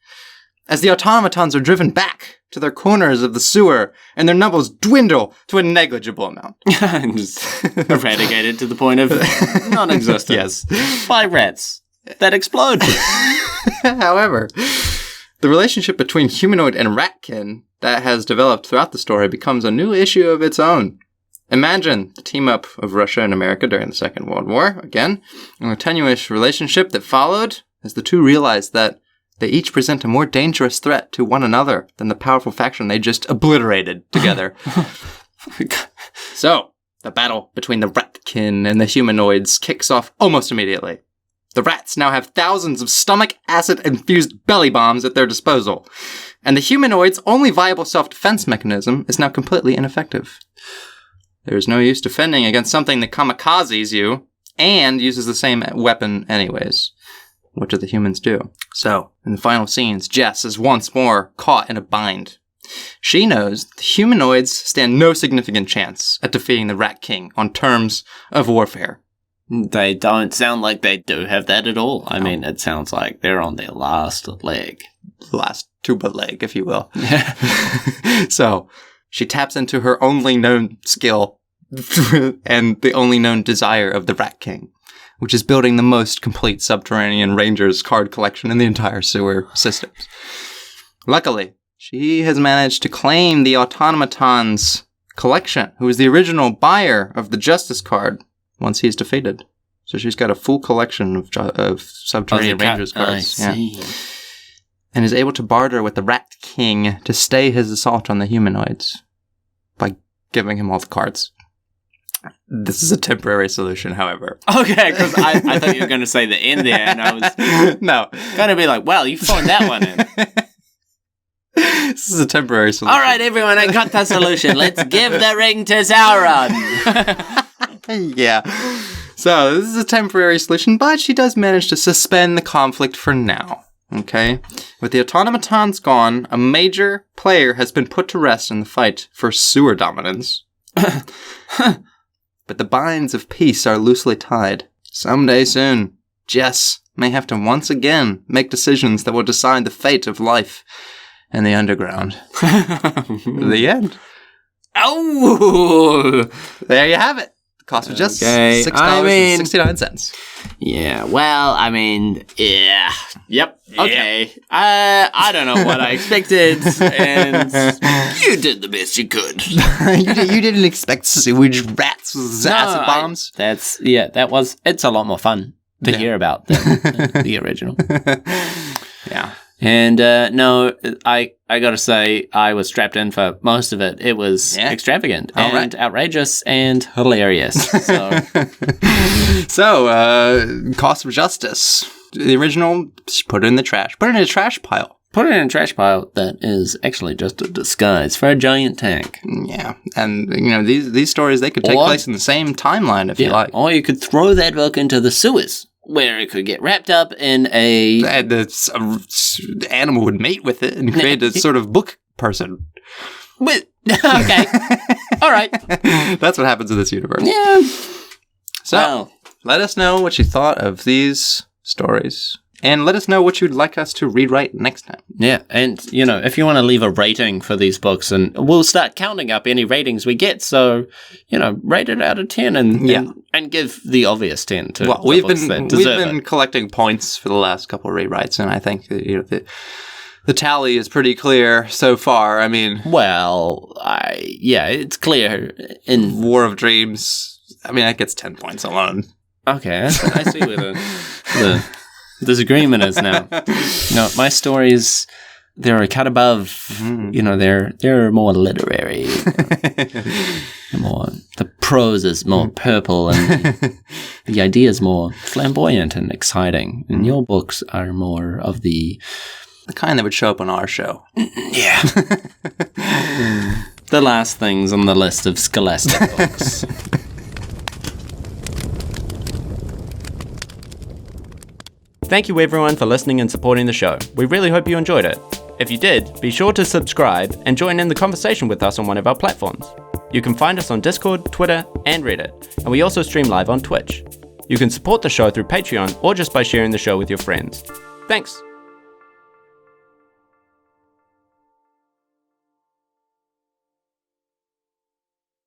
as the automatons are driven back to their corners of the sewer and their numbers dwindle to a negligible amount. Eradicated to the point of non-existence. Yes. By rats that explode. However, the relationship between humanoid and ratkin that has developed throughout the story becomes a new issue of its own. Imagine the team-up of Russia and America during the Second World War, again, and the tenuous relationship that followed as the two realized that they each present a more dangerous threat to one another than the powerful faction they just obliterated together. So, the battle between the ratkin and the humanoids kicks off almost immediately. The rats now have thousands of stomach acid-infused belly bombs at their disposal, and the humanoids' only viable self-defense mechanism is now completely ineffective. There is no use defending against something that kamikazes you and uses the same weapon anyways. What do the humans do? So, in the final scenes, Jess is once more caught in a bind. She knows the humanoids stand no significant chance at defeating the Rat King on terms of warfare. They don't sound like they do have that at all. I mean, it sounds like they're on their last leg. Last tuba leg, if you will. So, she taps into her only known skill and the only known desire of the Rat King, which is building the most complete subterranean Rangers card collection in the entire sewer systems. Luckily, she has managed to claim the automaton's collection, who is the original buyer of the Justice card once he's defeated. So she's got a full collection of subterranean Rangers cards. I see. Yeah. And is able to barter with the Rat King to stay his assault on the humanoids by giving him all the cards. This is a temporary solution, however. Okay, because I thought you were going to say the end there, and I was no, going to be like, well, you phoned that one in. This is a temporary solution. All right, everyone, I got the solution. Let's give the ring to Sauron. Yeah. So, this is a temporary solution, but she does manage to suspend the conflict for now. Okay? With the automatons gone, a major player has been put to rest in the fight for sewer dominance. But the binds of peace are loosely tied. Someday soon, Jess may have to once again make decisions that will decide the fate of life in the underground. The end. Oh! There you have it. The cost of just $6.69. Yeah, well, I mean, yeah. Yep. Okay. I don't know what I expected, and you did the best you could. You didn't expect sewage rats with acid bombs? It's a lot more fun to hear about than the original. Yeah. And no, I gotta say, I was strapped in for most of it. It was extravagant and outrageous and hilarious. So, cost of justice. The original, put it in the trash. Put it in a trash pile. Put it in a trash pile that is actually just a disguise for a giant tank. Yeah, and these stories, they could take place in the same timeline if you like. Or you could throw that book into the sewers, where it could get wrapped up in a animal would mate with it and create a sort of book person. Okay. All right. That's what happens in this universe. Yeah. So, let us know what you thought of these stories. And let us know what you'd like us to rewrite next time. Yeah, and, if you want to leave a rating for these books, and we'll start counting up any ratings we get, so, rate it out of 10 and give the obvious 10 to we've been collecting points for the last couple of rewrites, and I think that, the tally is pretty clear so far. I mean... Well, it's clear in... War of Dreams, that gets 10 points alone. Okay, I see where the disagreement is now. My stories, they're a cut above. They're more literary. The prose is more purple, and the idea is more flamboyant and exciting. And your books are more of the kind that would show up on our show. Yeah. The last things on the list of scholastic books. Thank you everyone for listening and supporting the show. We really hope you enjoyed it. If you did, be sure to subscribe and join in the conversation with us on one of our platforms. You can find us on Discord, Twitter, and Reddit, and we also stream live on Twitch. You can support the show through Patreon or just by sharing the show with your friends. Thanks!